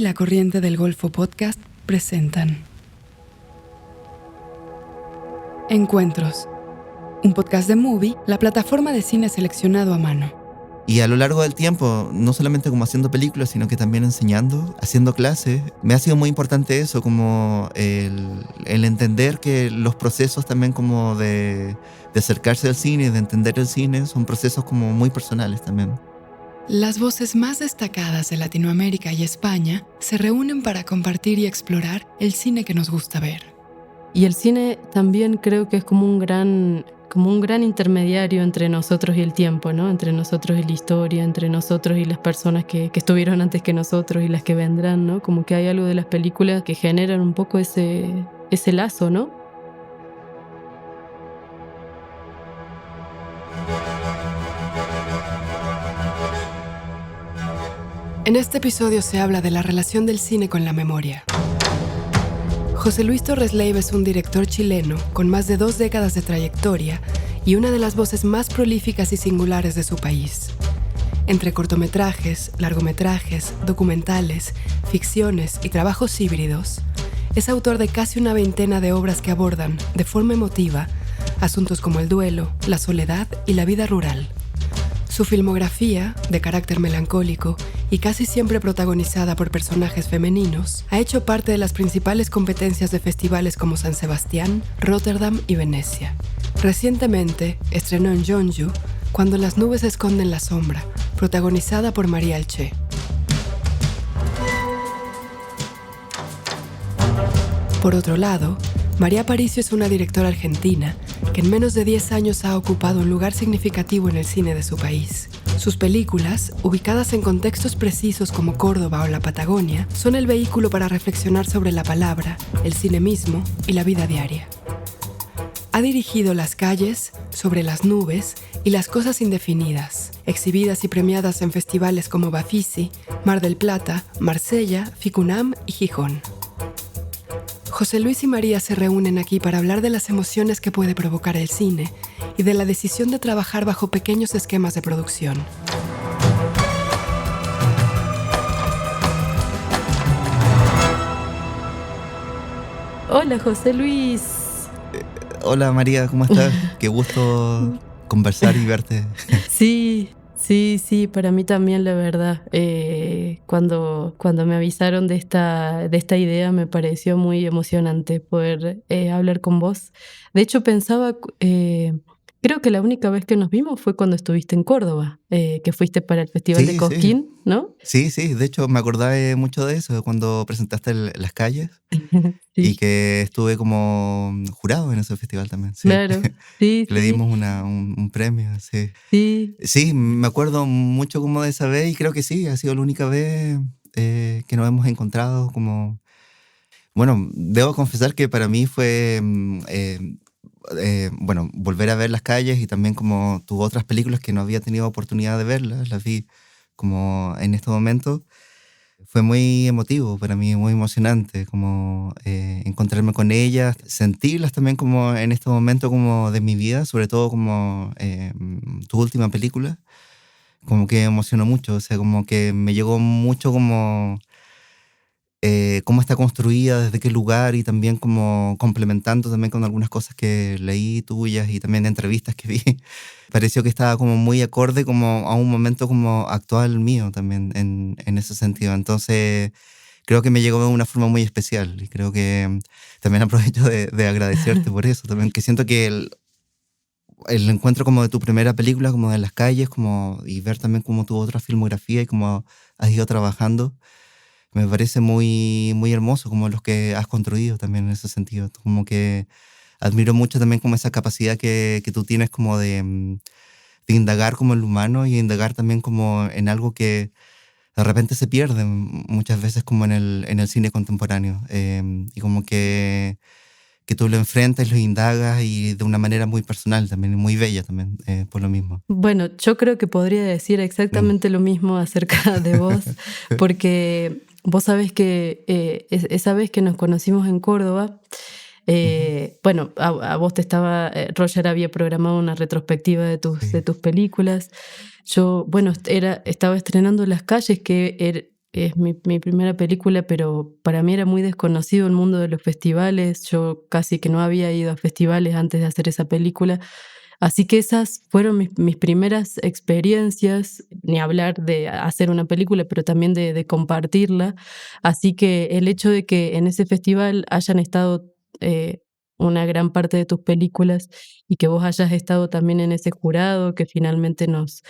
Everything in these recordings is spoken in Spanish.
La Corriente del Golfo Podcast presentan Encuentros, un podcast de Movie, la plataforma de cine seleccionado a mano. Y a lo largo del tiempo, no solamente como haciendo películas, sino que también enseñando, haciendo clases, me ha sido muy importante eso, como el entender que los procesos también como de acercarse al cine, de entender el cine, son procesos como muy personales también. Las voces más destacadas de Latinoamérica y España se reúnen para compartir y explorar el cine que nos gusta ver. Y el cine también creo que es como un gran intermediario entre nosotros y el tiempo, ¿no? Entre nosotros y la historia, entre nosotros y las personas que estuvieron antes que nosotros y las que vendrán, ¿no? Como que hay algo de las películas que generan un poco ese lazo, ¿no? En este episodio se habla de la relación del cine con la memoria. José Luis Torres Leiva es un director chileno con más de 2 décadas de trayectoria y una de las voces más prolíficas y singulares de su país. Entre cortometrajes, largometrajes, documentales, ficciones y trabajos híbridos, es autor de casi una veintena de obras que abordan, de forma emotiva, asuntos como el duelo, la soledad y la vida rural. Su filmografía, de carácter melancólico y casi siempre protagonizada por personajes femeninos, ha hecho parte de las principales competencias de festivales como San Sebastián, Rotterdam y Venecia. Recientemente estrenó en Jeonju Cuando las nubes esconden la sombra, protagonizada por María Alché. Por otro lado, María Aparicio es una directora argentina que en menos de 10 años ha ocupado un lugar significativo en el cine de su país. Sus películas, ubicadas en contextos precisos como Córdoba o la Patagonia, son el vehículo para reflexionar sobre la palabra, el cine mismo y la vida diaria. Ha dirigido Las calles, Sobre las nubes y Las cosas indefinidas, exhibidas y premiadas en festivales como Bafisi, Mar del Plata, Marsella, Ficunam y Gijón. José Luis y María se reúnen aquí para hablar de las emociones que puede provocar el cine y de la decisión de trabajar bajo pequeños esquemas de producción. Hola, José Luis. Hola María, ¿cómo estás? Qué gusto conversar y verte. Sí, para mí también, la verdad. Cuando me avisaron de esta idea me pareció muy emocionante poder hablar con vos. De hecho, pensaba, creo que la única vez que nos vimos fue cuando estuviste en Córdoba, que fuiste para el Festival de Sí, sí. Cosquín, ¿no? Sí, de hecho me acordaba mucho de eso, de cuando presentaste Las calles y Sí, que estuve como jurado en ese festival también, sí. claro. Sí, Le sí, dimos un premio, sí. sí. Sí, me acuerdo mucho como de esa vez y creo que sí, ha sido la única vez que nos hemos encontrado como... Bueno, debo confesar que para mí fue, bueno, volver a ver Las calles y también como tus otras películas que no había tenido oportunidad de verlas, las vi como en este momento. Fue muy emotivo para mí, muy emocionante, como encontrarme con ellas, sentirlas también como en este momento como de mi vida, sobre todo como tu última película, como que emocionó mucho, o sea, como que me llegó mucho como cómo está construida, desde qué lugar y también como complementando también con algunas cosas que leí tuyas y también entrevistas que vi. Pareció que estaba como muy acorde como a un momento como actual mío también en ese sentido. Entonces creo que me llegó de una forma muy especial y creo que también aprovecho de agradecerte por eso también, que siento que el encuentro como de tu primera película, como de Las calles, como, y ver también como tu otra filmografía y cómo has ido trabajando, me parece muy, muy hermoso como los que has construido también en ese sentido. Como que admiro mucho también como esa capacidad que tú tienes como de indagar como en lo humano y indagar también como en algo que de repente se pierde muchas veces como en el cine contemporáneo. Y como que tú lo enfrentas, lo indagas y de una manera muy personal también, y muy bella también, por lo mismo. Bueno, yo creo que podría decir Mm. exactamente lo mismo acerca de vos, porque vos sabés que esa vez que nos conocimos en Córdoba, Ujú. bueno, a vos Roger había programado una retrospectiva de Sí. tus películas. Yo, bueno, estaba estrenando Las calles, es mi primera película, pero para mí era muy desconocido el mundo de los festivales. Yo casi que no había ido a festivales antes de hacer esa película. Así que esas fueron mis primeras experiencias, ni hablar de hacer una película, pero también de compartirla. Así que el hecho de que en ese festival hayan estado una gran parte de tus películas y que vos hayas estado también en ese jurado que finalmente nos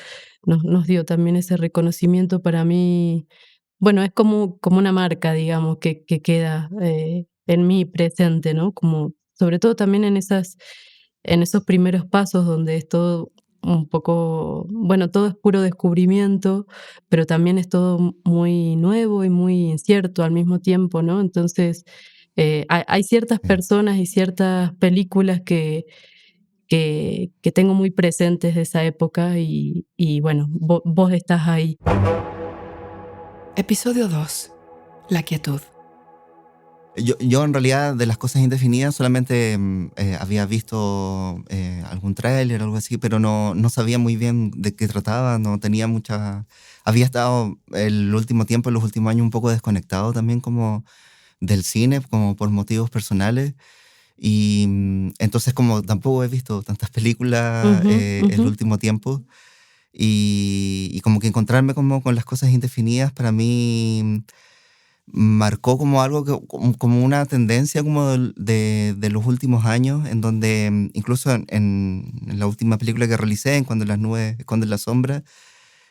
dio también ese reconocimiento para mí, bueno, es como una marca, digamos, que queda, en mí presente, ¿no? Como sobre todo también en esos primeros pasos donde es todo un poco, bueno, todo es puro descubrimiento, pero también es todo muy nuevo y muy incierto al mismo tiempo, ¿no? Entonces, hay ciertas Sí. personas y ciertas películas que tengo muy presentes de esa época y bueno, vos estás ahí. Episodio 2. La quietud. Yo en realidad de las cosas indefinidas solamente había visto algún tráiler o algo así, pero no sabía muy bien de qué trataba, no tenía mucha... Había estado el último tiempo, en los últimos años, un poco desconectado también como del cine, como por motivos personales. Y entonces como tampoco he visto tantas películas Ujú, el ujú. último tiempo. Y como que encontrarme como con las cosas indefinidas para mí marcó como algo como una tendencia como de los últimos años, en donde incluso en la última película que realicé, en Cuando las nubes esconden la sombra,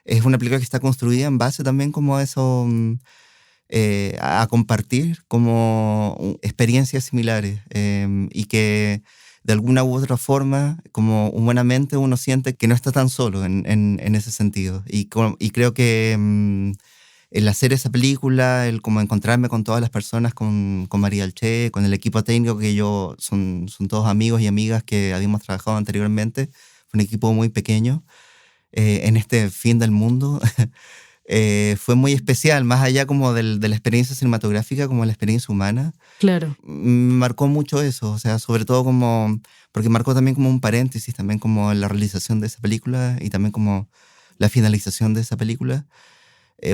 es una película que está construida en base también como a eso, a compartir como experiencias similares, y que de alguna u otra forma, como humanamente, uno siente que no está tan solo en ese sentido. Y creo que el hacer esa película, el como encontrarme con todas las personas, con María Alché, con el equipo técnico que son todos amigos y amigas que habíamos trabajado anteriormente, fue un equipo muy pequeño, en este fin del mundo. Fue muy especial, más allá como de la experiencia cinematográfica, como la experiencia humana. Claro. Marcó mucho eso, o sea, sobre todo como, porque marcó también como un paréntesis, también como la realización de esa película y también como la finalización de esa película,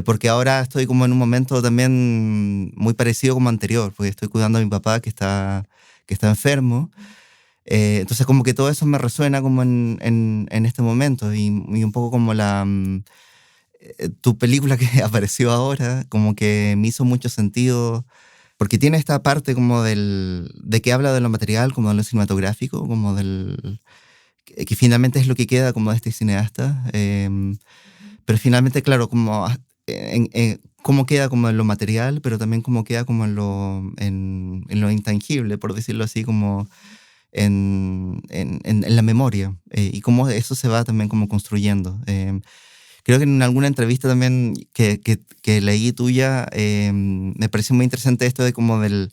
porque ahora estoy como en un momento también muy parecido como anterior, porque estoy cuidando a mi papá que está enfermo. Entonces como que todo eso me resuena como en este momento y un poco como tu película que apareció ahora, como que me hizo mucho sentido, porque tiene esta parte como de que habla de lo material, como de lo cinematográfico, como que finalmente es lo que queda como de este cineasta, pero finalmente, claro, como cómo queda como en lo material, pero también cómo queda como en lo intangible, por decirlo así, como en la memoria, y cómo eso se va también como construyendo. Creo que en alguna entrevista también que leí tuya, me pareció muy interesante esto de como de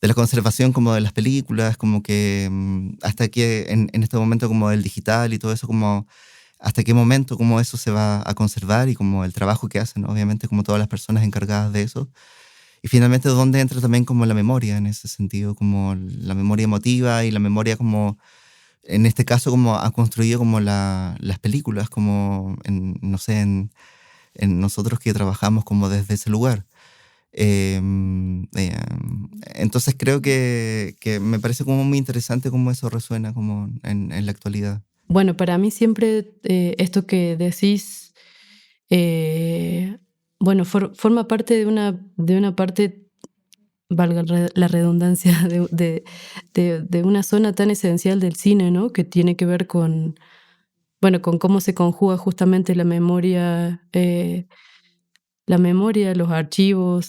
la conservación como de las películas, como que hasta que en este momento como del digital y todo eso, como hasta qué momento como eso se va a conservar y como el trabajo que hacen, obviamente, como todas las personas encargadas de eso. Y finalmente, ¿dónde entra también como la memoria en ese sentido? Como la memoria emotiva y la memoria como, en este caso, como ha construido como las películas, como no sé, en nosotros que trabajamos como desde ese lugar. Entonces creo que me parece como muy interesante cómo eso resuena como en la actualidad. Bueno, para mí siempre, esto que decís, eh, bueno, forma parte de una parte, valga la redundancia, de una zona tan esencial del cine, ¿no? Que tiene que ver con, bueno, con cómo se conjuga justamente la memoria, los archivos,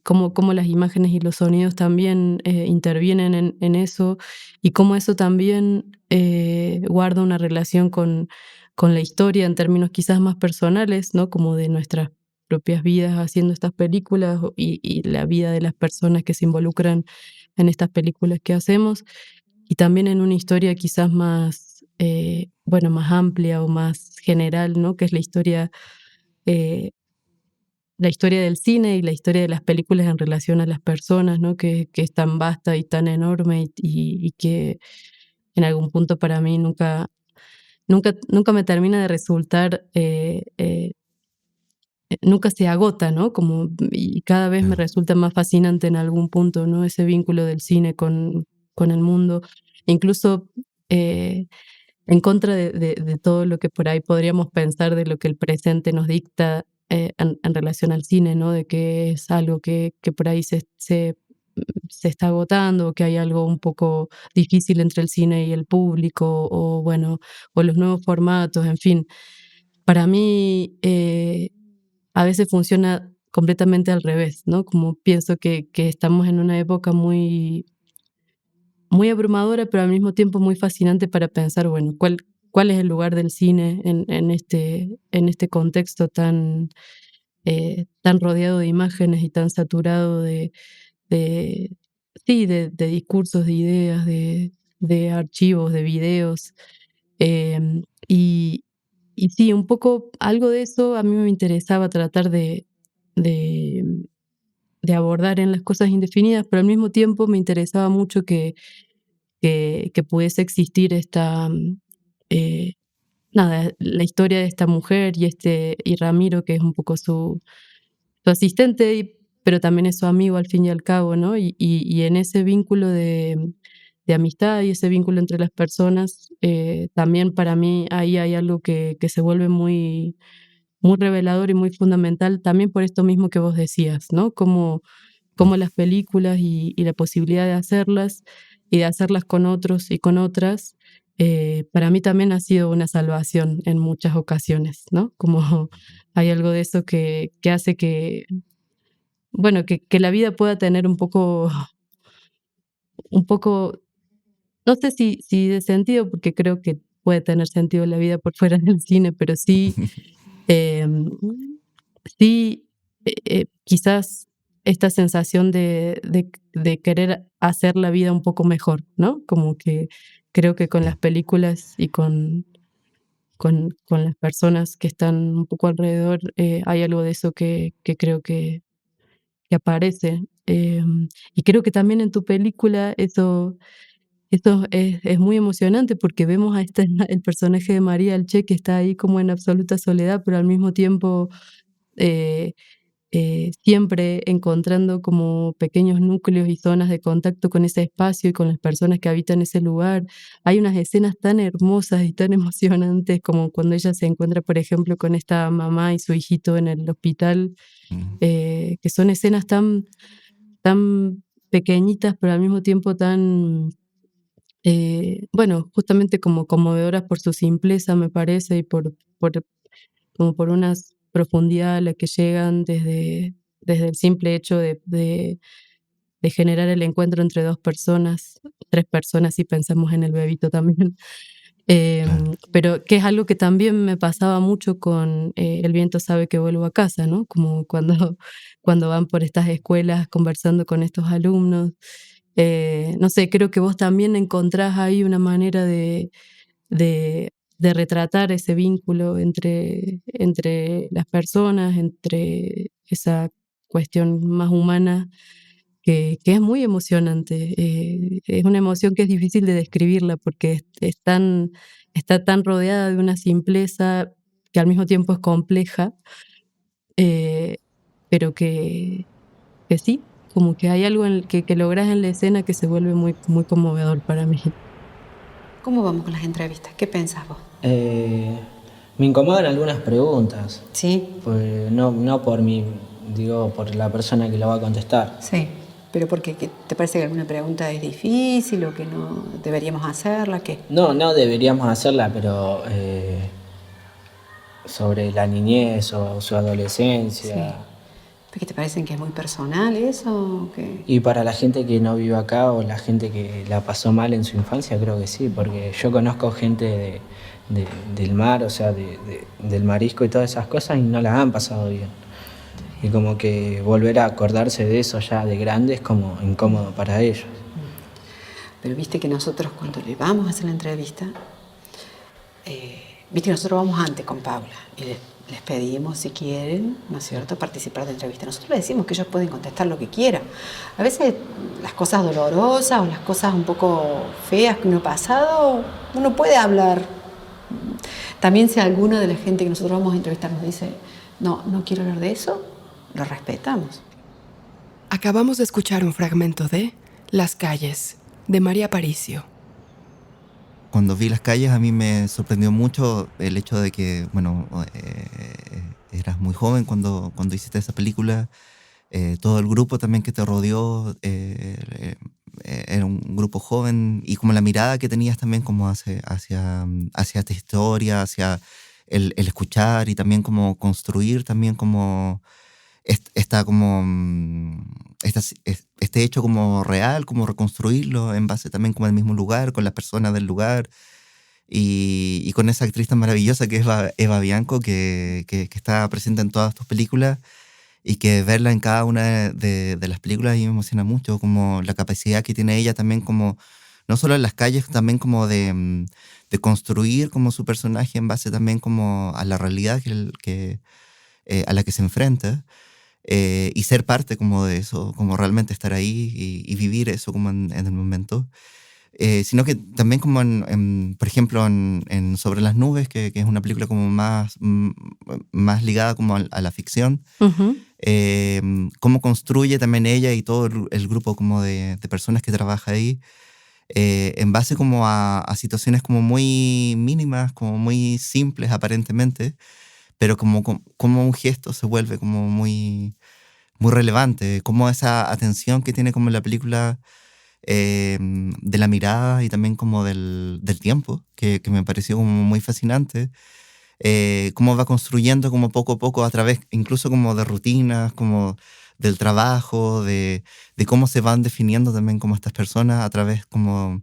cómo las imágenes y los sonidos también intervienen en eso y cómo eso también guarda una relación con la historia en términos quizás más personales, ¿no? Como de nuestras propias vidas haciendo estas películas y la vida de las personas que se involucran en estas películas que hacemos y también en una historia quizás más, bueno, más amplia o más general, ¿no? Que es eh, la historia del cine y la historia de las películas en relación a las personas, ¿no? Que es tan vasta y tan enorme y que en algún punto para mí nunca me termina de resultar nunca se agota, ¿no? Y cada vez me resulta más fascinante en algún punto, ¿no? Ese vínculo del cine con el mundo. Incluso en contra de todo lo que por ahí podríamos pensar de lo que el presente nos dicta en relación al cine, ¿no? De que es algo que por ahí se está agotando, que hay algo un poco difícil entre el cine y el público, o bueno, o los nuevos formatos, en fin. Para mí, a veces funciona completamente al revés, ¿no? Como pienso que estamos en una época muy abrumadora, pero al mismo tiempo muy fascinante para pensar, bueno, cuál es el lugar del cine en este contexto tan rodeado de imágenes y tan saturado de sí, de discursos, de ideas, de archivos, de videos. Em, y y sí, un poco algo de eso a mí me interesaba tratar de de abordar en Las cosas indefinidas, pero al mismo tiempo me interesaba mucho que pudiese existir eh, nada, la historia de esta mujer y Ramiro, que es un poco su asistente, pero también es su amigo al fin y al cabo, ¿no? Y en ese vínculo de amistad y ese vínculo entre las personas, también para mí ahí hay algo que se vuelve muy revelador y muy fundamental, también por esto mismo que vos decías, ¿no? Como las películas y la posibilidad de hacerlas y de hacerlas con otros y con otras, para mí también ha sido una salvación en muchas ocasiones, ¿no? Como hay algo de eso que hace bueno, que la vida pueda tener un poco, no sé si de sentido, porque creo que puede tener sentido la vida por fuera del cine, pero sí, em, sí, quizás esta sensación de querer hacer la vida un poco mejor, ¿no? Como que creo que con las películas y con las personas que están un poco alrededor, hay algo de eso que creo que aparece. Y creo que también en tu película eso es muy emocionante porque vemos a el personaje de María Alché que está ahí como en absoluta soledad, pero al mismo tiempo eh, siempre encontrando como pequeños núcleos y zonas de contacto con ese espacio y con las personas que habitan ese lugar. Hay unas escenas tan hermosas y tan emocionantes como cuando ella se encuentra, por ejemplo, con esta mamá y su hijito en el hospital, que son escenas tan pequeñitas, pero al mismo tiempo tan, bueno, justamente como conmovedoras por su simpleza, me parece, y como por una profundidad a la que llegan desde el simple hecho de generar el encuentro entre 2 personas, 3 personas, si pensamos en el bebito también. Claro. Pero que es algo que también me pasaba mucho con, El viento sabe que vuelvo a casa, ¿no? Como cuando cuando van por estas escuelas conversando con estos alumnos. No sé, creo que vos también encontrás ahí una manera de retratar ese vínculo entre las personas, entre esa cuestión más humana que es muy emocionante. Es una emoción que es difícil de describirla porque está tan rodeada de una simpleza que al mismo tiempo es compleja, eh, pero que sí, como que hay algo que logras en la escena que se vuelve muy conmovedor para mí. ¿Cómo vamos con las entrevistas? ¿Qué pensás vos? Me incomodan algunas preguntas, Sí, pues no por mí, digo por la persona que lo va a contestar. sí. ¿Pero por qué? ¿Que ¿Te parece que alguna pregunta es difícil o que no deberíamos hacerla? ¿Qué? No deberíamos hacerla, pero sobre la niñez o su adolescencia. Sí. ¿Por qué te parecen que es muy personal eso? ¿O qué? Y para la gente que no vive acá o la gente que la pasó mal en su infancia, creo que sí, porque yo conozco gente del mar, o sea, del marisco y todas esas cosas y no las han pasado bien. Y como que volver a acordarse de eso ya de grande es como incómodo para ellos. Pero viste que nosotros cuando le vamos a hacer la entrevista, viste que nosotros vamos antes con Paula y les pedimos si quieren, ¿no es cierto?, participar de la entrevista. Nosotros les decimos que ellos pueden contestar lo que quieran. A veces las cosas dolorosas o las cosas un poco feas que uno ha pasado, uno puede hablar. También si alguna de la gente que nosotros vamos a entrevistar nos dice, no quiero hablar de eso, lo respetamos. Acabamos de escuchar un fragmento de Las calles, de María Aparicio. Cuando vi Las calles, a mí me sorprendió mucho el hecho de que, bueno, eras muy joven cuando hiciste esa película. Todo el grupo también que te rodeó era un grupo joven, y como la mirada que tenías también como hacia esta historia, hacia el escuchar y también como construir también como este hecho como real, como reconstruirlo en base también como al mismo lugar, con las personas del lugar, y con esa actriz tan maravillosa que es Eva Bianco, que está presente en todas tus películas, y que verla en cada una de las películas a mí me emociona mucho, como la capacidad que tiene ella también como, no solo en Las calles, también como de construir como su personaje en base también como a la realidad a la que se enfrenta, y ser parte como de eso, como realmente estar ahí y vivir eso como en el momento. Sino que también como por ejemplo, en Sobre las nubes, que es una película como más ligada como a la ficción, Ujú. cómo construye también ella y todo el grupo como de personas que trabaja ahí, en base como a situaciones como muy mínimas, como muy simples aparentemente, pero como un gesto se vuelve como muy relevante, como esa atención que tiene como la película, de la mirada y también como del tiempo, que me pareció como muy fascinante, cómo va construyendo como poco a poco a través incluso como de rutinas, como del trabajo, de cómo se van definiendo también como estas personas a través como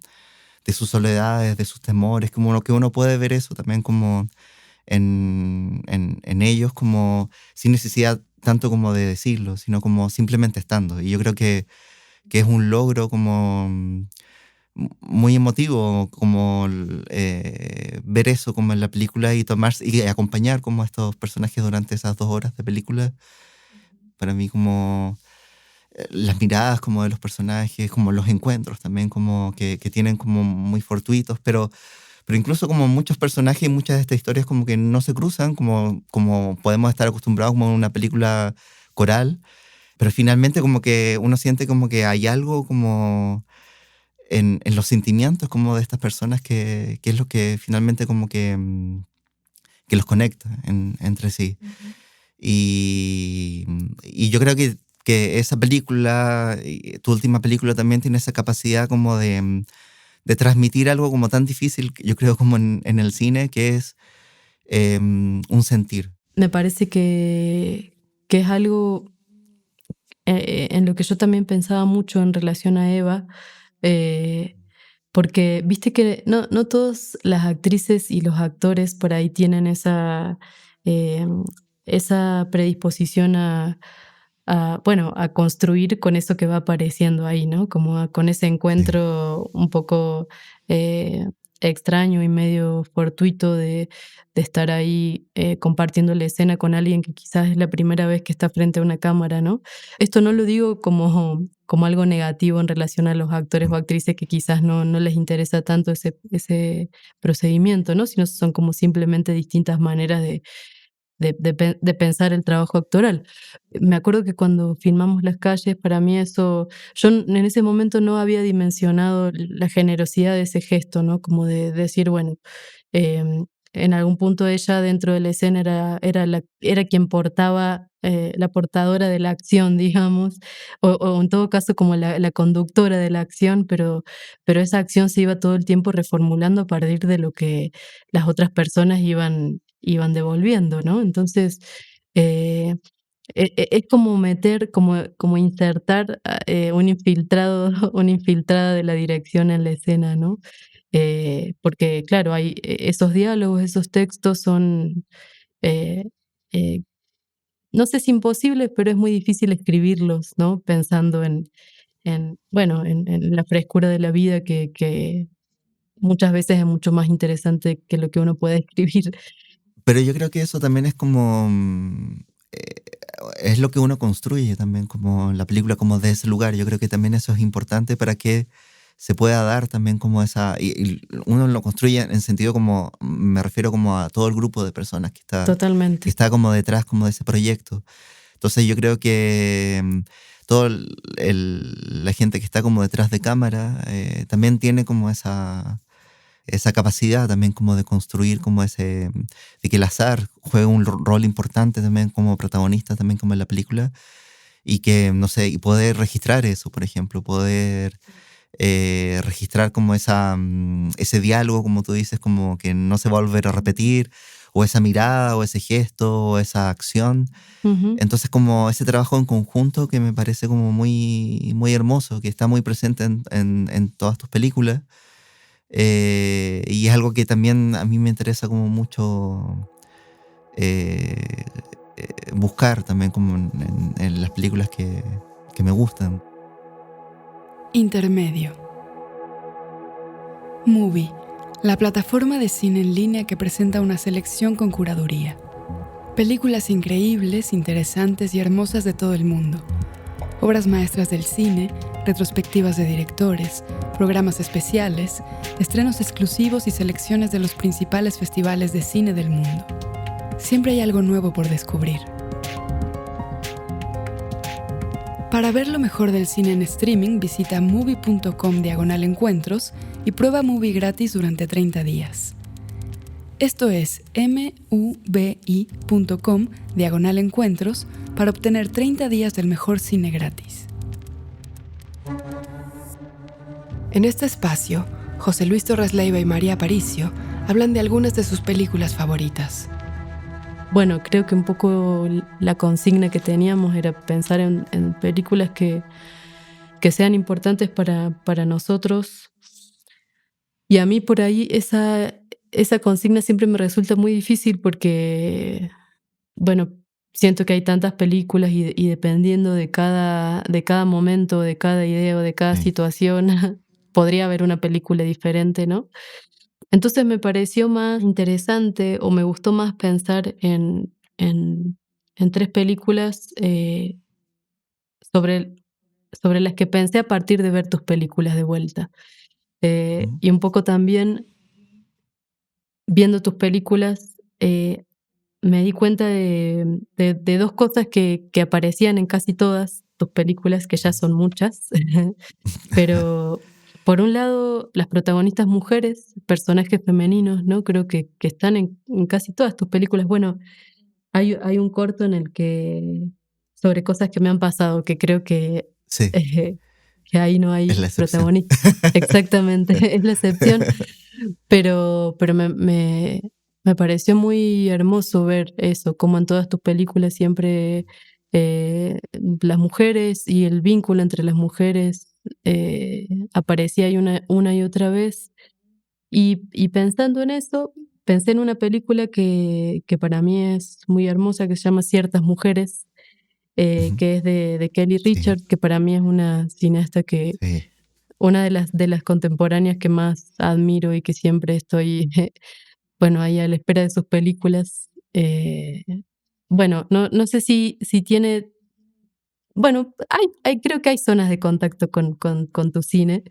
de sus soledades, de sus temores, como lo que uno puede ver eso también como en ellos, como sin necesidad tanto como de decirlo, sino como simplemente estando. Y yo creo que es un logro como muy emotivo, como ver eso como en la película y y acompañar como a estos personajes durante esas 2 horas de película. Para mí como las miradas como de los personajes, como los encuentros también como que tienen como muy fortuitos, pero incluso como muchos personajes y muchas de estas historias como que no se cruzan, como podemos estar acostumbrados como en una película coral, pero finalmente como que uno siente como que hay algo como en los sentimientos como de estas personas que es lo que finalmente como que los conecta entre sí. Y yo creo que esa película, y tu última película, también tiene esa capacidad como de transmitir algo como tan difícil, yo creo, como en el cine, que es un sentir. Me parece que es algo en lo que yo también pensaba mucho en relación a Eva, eh, porque viste que no todas las actrices y los actores por ahí tienen eh, esa predisposición bueno, a construir con eso que va apareciendo ahí, ¿no? Como con ese Sí. encuentro un poco eh, extraño y medio fortuito de estar ahí compartiendo la escena con alguien que quizás es la primera vez que está frente a una cámara, ¿no? Esto no lo digo como algo negativo en relación a los actores o actrices que quizás no les interesa tanto ese procedimiento, ¿no? Sino son como simplemente distintas maneras de pensar el trabajo actoral. Me acuerdo que cuando filmamos Las calles, para mí eso, yo en ese momento no había dimensionado la generosidad de ese gesto, ¿no? Como de decir, bueno, en algún punto ella dentro de la escena era quien portaba, la portadora de la acción, digamos, o en todo caso como la conductora de la acción, pero esa acción se iba todo el tiempo reformulando a partir de lo que las otras personas iban devolviendo, ¿no? Entonces, eh, es como meter, como insertar un infiltrado, una infiltrada de la dirección en la escena, ¿no? Porque, claro, hay esos diálogos, esos textos son, eh, eh, no sé si imposibles, pero es muy difícil escribirlos, ¿no? Pensando bueno, en la frescura de la vida que muchas veces es mucho más interesante que lo que uno puede escribir. Pero yo creo que eso también es como, es lo que uno construye también, como la película como de ese lugar. Yo creo que también eso es importante para que se pueda dar también como y uno lo construye en sentido como, me refiero como a todo el grupo de personas que Totalmente. está como detrás como de ese proyecto. Entonces yo creo que toda la gente que está como detrás de cámara también tiene como esa capacidad también como de construir como de que el azar juegue un rol importante también como protagonista también como en la película, y que, no sé, y poder registrar eso, por ejemplo, poder registrar como ese diálogo, como tú dices, como que no se va a volver a repetir, o esa mirada, o ese gesto, o esa acción. Ujú. Entonces, como ese trabajo en conjunto que me parece como muy, muy hermoso, que está muy presente en todas tus películas. Y es algo que también a mí me interesa como mucho eh, buscar también como en las películas que me gustan. Intermedio. Movie, la plataforma de cine en línea que presenta una selección con curaduría. Películas increíbles, interesantes y hermosas de todo el mundo. Obras maestras del cine, retrospectivas de directores, programas especiales, estrenos exclusivos y selecciones de los principales festivales de cine del mundo. Siempre hay algo nuevo por descubrir. Para ver lo mejor del cine en streaming, visita movie.com/encuentros y prueba Movie gratis durante 30 días. Esto es mubi.com/encuentros para obtener 30 días del mejor cine gratis. En este espacio, José Luis Torres Leiva y María Aparicio hablan de algunas de sus películas favoritas. Bueno, creo que un poco la consigna que teníamos era pensar en películas que sean importantes para nosotros. Y a mí por ahí esa consigna siempre me resulta muy difícil porque, bueno, siento que hay tantas películas y dependiendo de cada momento, de cada idea o de cada Sí. situación, podría haber una película diferente, ¿no? Entonces me pareció más interesante o me gustó más pensar en 3 películas sobre, sobre las que pensé a partir de ver tus películas de vuelta. Mm. Y un poco también viendo tus películas me di cuenta de 2 cosas que aparecían en casi todas tus películas, que ya son muchas. Pero, por un lado, las protagonistas mujeres, personajes femeninos, ¿no? Creo que están en casi todas tus películas. Bueno, hay un corto en el que sobre cosas que me han pasado, que creo Sí, eh, que ahí no es hay la excepción. protagonistas. Exactamente, es la excepción. Pero me pareció muy hermoso ver eso, como en todas tus películas siempre las mujeres y el vínculo entre las mujeres aparecía ahí una y otra vez. Y pensando en eso, pensé en una película que para mí es muy hermosa, que se llama Ciertas mujeres, Ujú. que es de Kelly Sí, Richard, que para mí es una cineasta que sí. una de las contemporáneas que más admiro y que siempre estoy, bueno, ahí a la espera de sus películas. Bueno, no sé si tiene, bueno, creo que hay zonas de contacto con tu cine,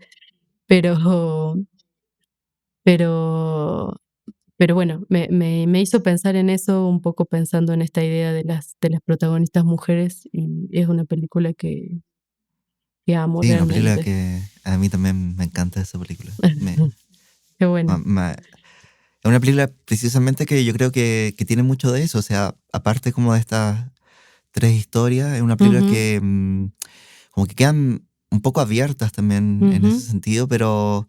pero, pero, pero bueno, me hizo pensar en eso, un poco pensando en esta idea de las protagonistas mujeres, y es una película que amo Sí, una película realmente. que a mí también me encanta esa película. Qué bueno. Es una película precisamente que yo creo que tiene mucho de eso. O sea, aparte como de estas tres historias, es una película Ujú, que como que quedan un poco abiertas también en ese ujú, sentido, pero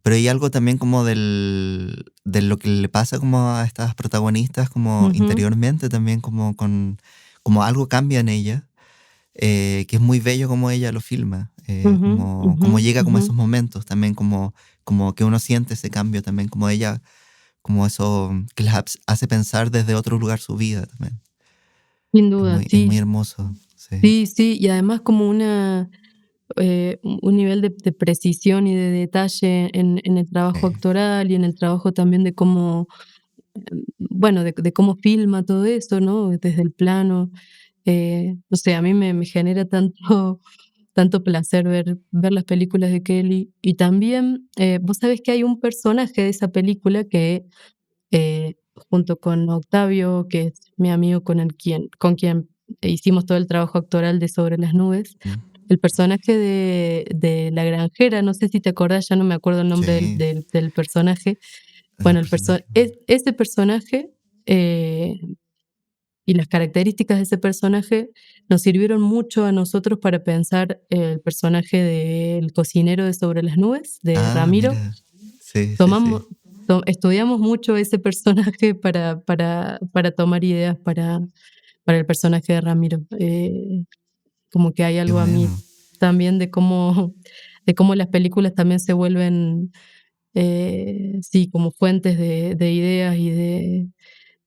hay algo también como de lo que le pasa como a estas protagonistas como ujú, interiormente también como algo cambia en ella, que es muy bello como ella lo filma, ujú, ujú, como llega como a ujú. esos momentos también como que uno siente ese cambio también, como ella, como eso que les hace pensar desde otro lugar su vida también. Sin duda, Es muy sí, hermoso, sí. sí, sí, y además como un nivel de precisión y de detalle en el trabajo Eh, actoral y en el trabajo también de cómo, bueno, de cómo filma todo eso, ¿no? Desde el plano. No sé, a mí me genera tanto tanto placer ver las películas de Kelly. Y también, vos sabés que hay un personaje de esa película que, junto con Octavio, que es mi amigo con quien hicimos todo el trabajo actoral de Sobre las Nubes, Mm. el personaje de la granjera, no sé si te acordás, ya no me acuerdo el nombre Sí, del personaje. es el Bueno, personaje. ese personaje y las características de ese personaje nos sirvieron mucho a nosotros para pensar el personaje del cocinero de Sobre las Nubes, de Ah, Ramiro. mira. Sí, sí, Tomamos, sí. estudiamos mucho ese personaje para tomar ideas para el personaje de Ramiro. Como que hay Qué algo a mí bueno. también de cómo las películas también se vuelven, sí, como fuentes de ideas y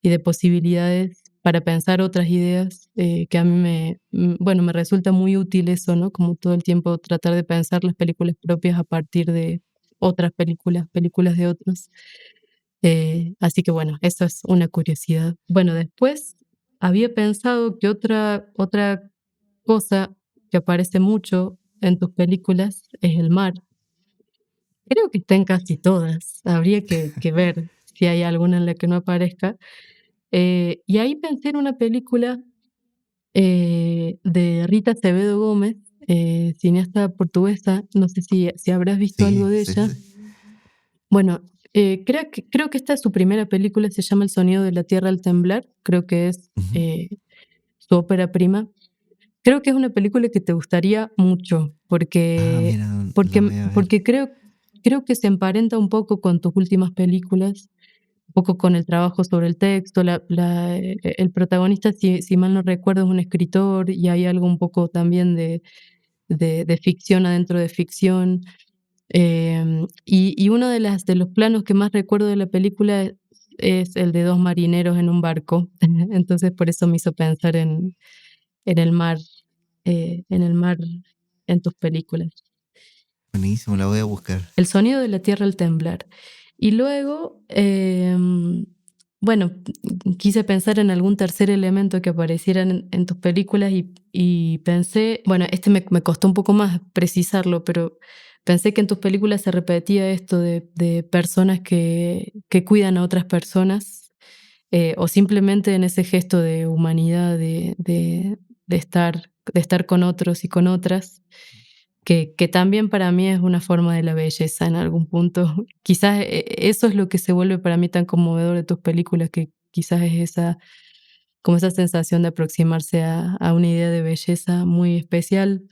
de posibilidades para pensar otras ideas, que a mí bueno, me resulta muy útil eso, ¿no? Como todo el tiempo tratar de pensar las películas propias a partir de otras películas de otros. Así que bueno, eso es una curiosidad. Bueno, después había pensado que otra cosa que aparece mucho en tus películas es el mar. Creo que está en casi todas. Habría que ver si hay alguna en la que no aparezca. Y ahí pensé en una película de Rita Acevedo Gómez, cineasta portuguesa. No sé si habrás visto algo Sí, de sí, ella. sí. Bueno, creo que esta es su primera película, se llama El sonido de la tierra al temblar. Creo que es Ujú. su ópera prima. Creo que es una película que te gustaría mucho, Ah, porque, mira, la porque, voy a ver. porque creo que se emparenta un poco con tus últimas películas, un poco con el trabajo sobre el texto. El protagonista, si mal no recuerdo, es un escritor y hay algo un poco también de ficción adentro de ficción. Y uno de los planos que más recuerdo de la película es el de dos marineros en un barco. Entonces, por eso me hizo pensar en el mar, en el mar en tus películas. Buenísimo, la voy a buscar. El sonido de la tierra al temblar. Y luego, bueno, quise pensar en algún tercer elemento que apareciera en tus películas y pensé, bueno, me costó un poco más precisarlo, pero pensé que en tus películas se repetía esto de personas que cuidan a otras personas, o simplemente en ese gesto de humanidad, de estar con otros y con otras, que también para mí es una forma de la belleza en algún punto. Quizás eso es lo que se vuelve para mí tan conmovedor de tus películas, que quizás es como esa sensación de aproximarse a una idea de belleza muy especial.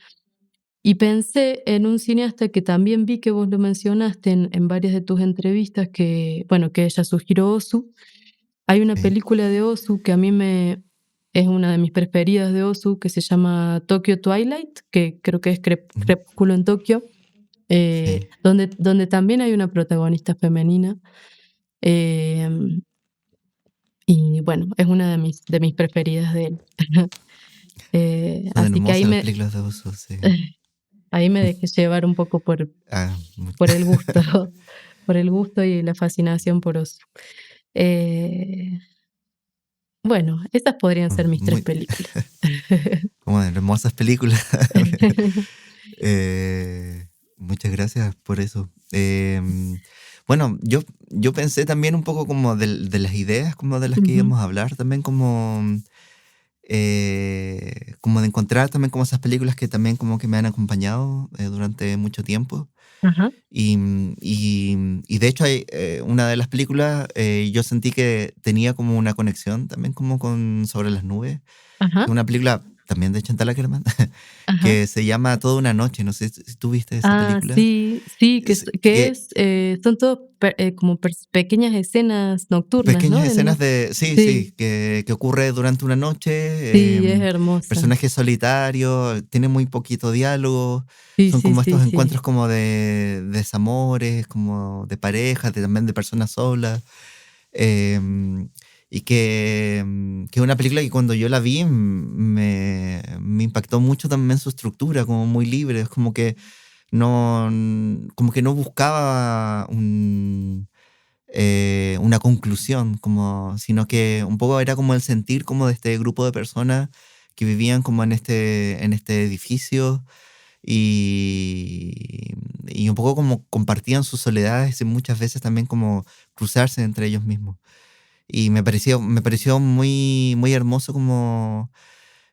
Y pensé en un cineasta que también vi que vos lo mencionaste en varias de tus entrevistas, que, bueno, que es Yasuhiro Ozu. Hay una Sí. película de Ozu que a mí es una de mis preferidas de Ozu, que se llama Tokyo Twilight, que creo que es Ujú. Crepúsculo en Tokio, Sí. donde también hay una protagonista femenina. em, y bueno, es una de mis preferidas de él. Son Así que hermosas las películas de Oso, sí. ahí me dejé llevar un poco Ah, por el gusto, por el gusto y la fascinación por Ozu. Eh, bueno, estas podrían ser mis tres muy, películas. como hermosas películas. Eh, Muchas gracias por eso. Bueno, yo pensé también un poco como de las ideas como de las que Ujú, íbamos a hablar, también como de encontrar también como esas películas que también como que me han acompañado durante mucho tiempo. ajá, Y de hecho hay, una de las películas yo sentí que tenía como una conexión también como con Sobre las Nubes, que es ajá, una película también de Chantal Akerman, ajá. que se llama Toda una noche. No sé si tú viste esa Ah, película. sí, sí, Que son todos como pequeñas escenas nocturnas, pequeñas ¿no? escenas de, sí, Sí, sí, que ocurre durante una noche, sí, es hermosa. personajes solitarios, tiene muy poquito diálogo, Sí, son sí, como sí, estos sí. encuentros como de desamores, como de parejas, también de personas solas. em, y que es una película que cuando yo la vi me impactó mucho también su estructura, como muy libre, es no, como que no buscaba una conclusión, sino que un poco era como el sentir como de este grupo de personas que vivían como en este edificio y un poco como compartían sus soledades y muchas veces también como cruzarse entre ellos mismos. Y me pareció muy, muy hermoso como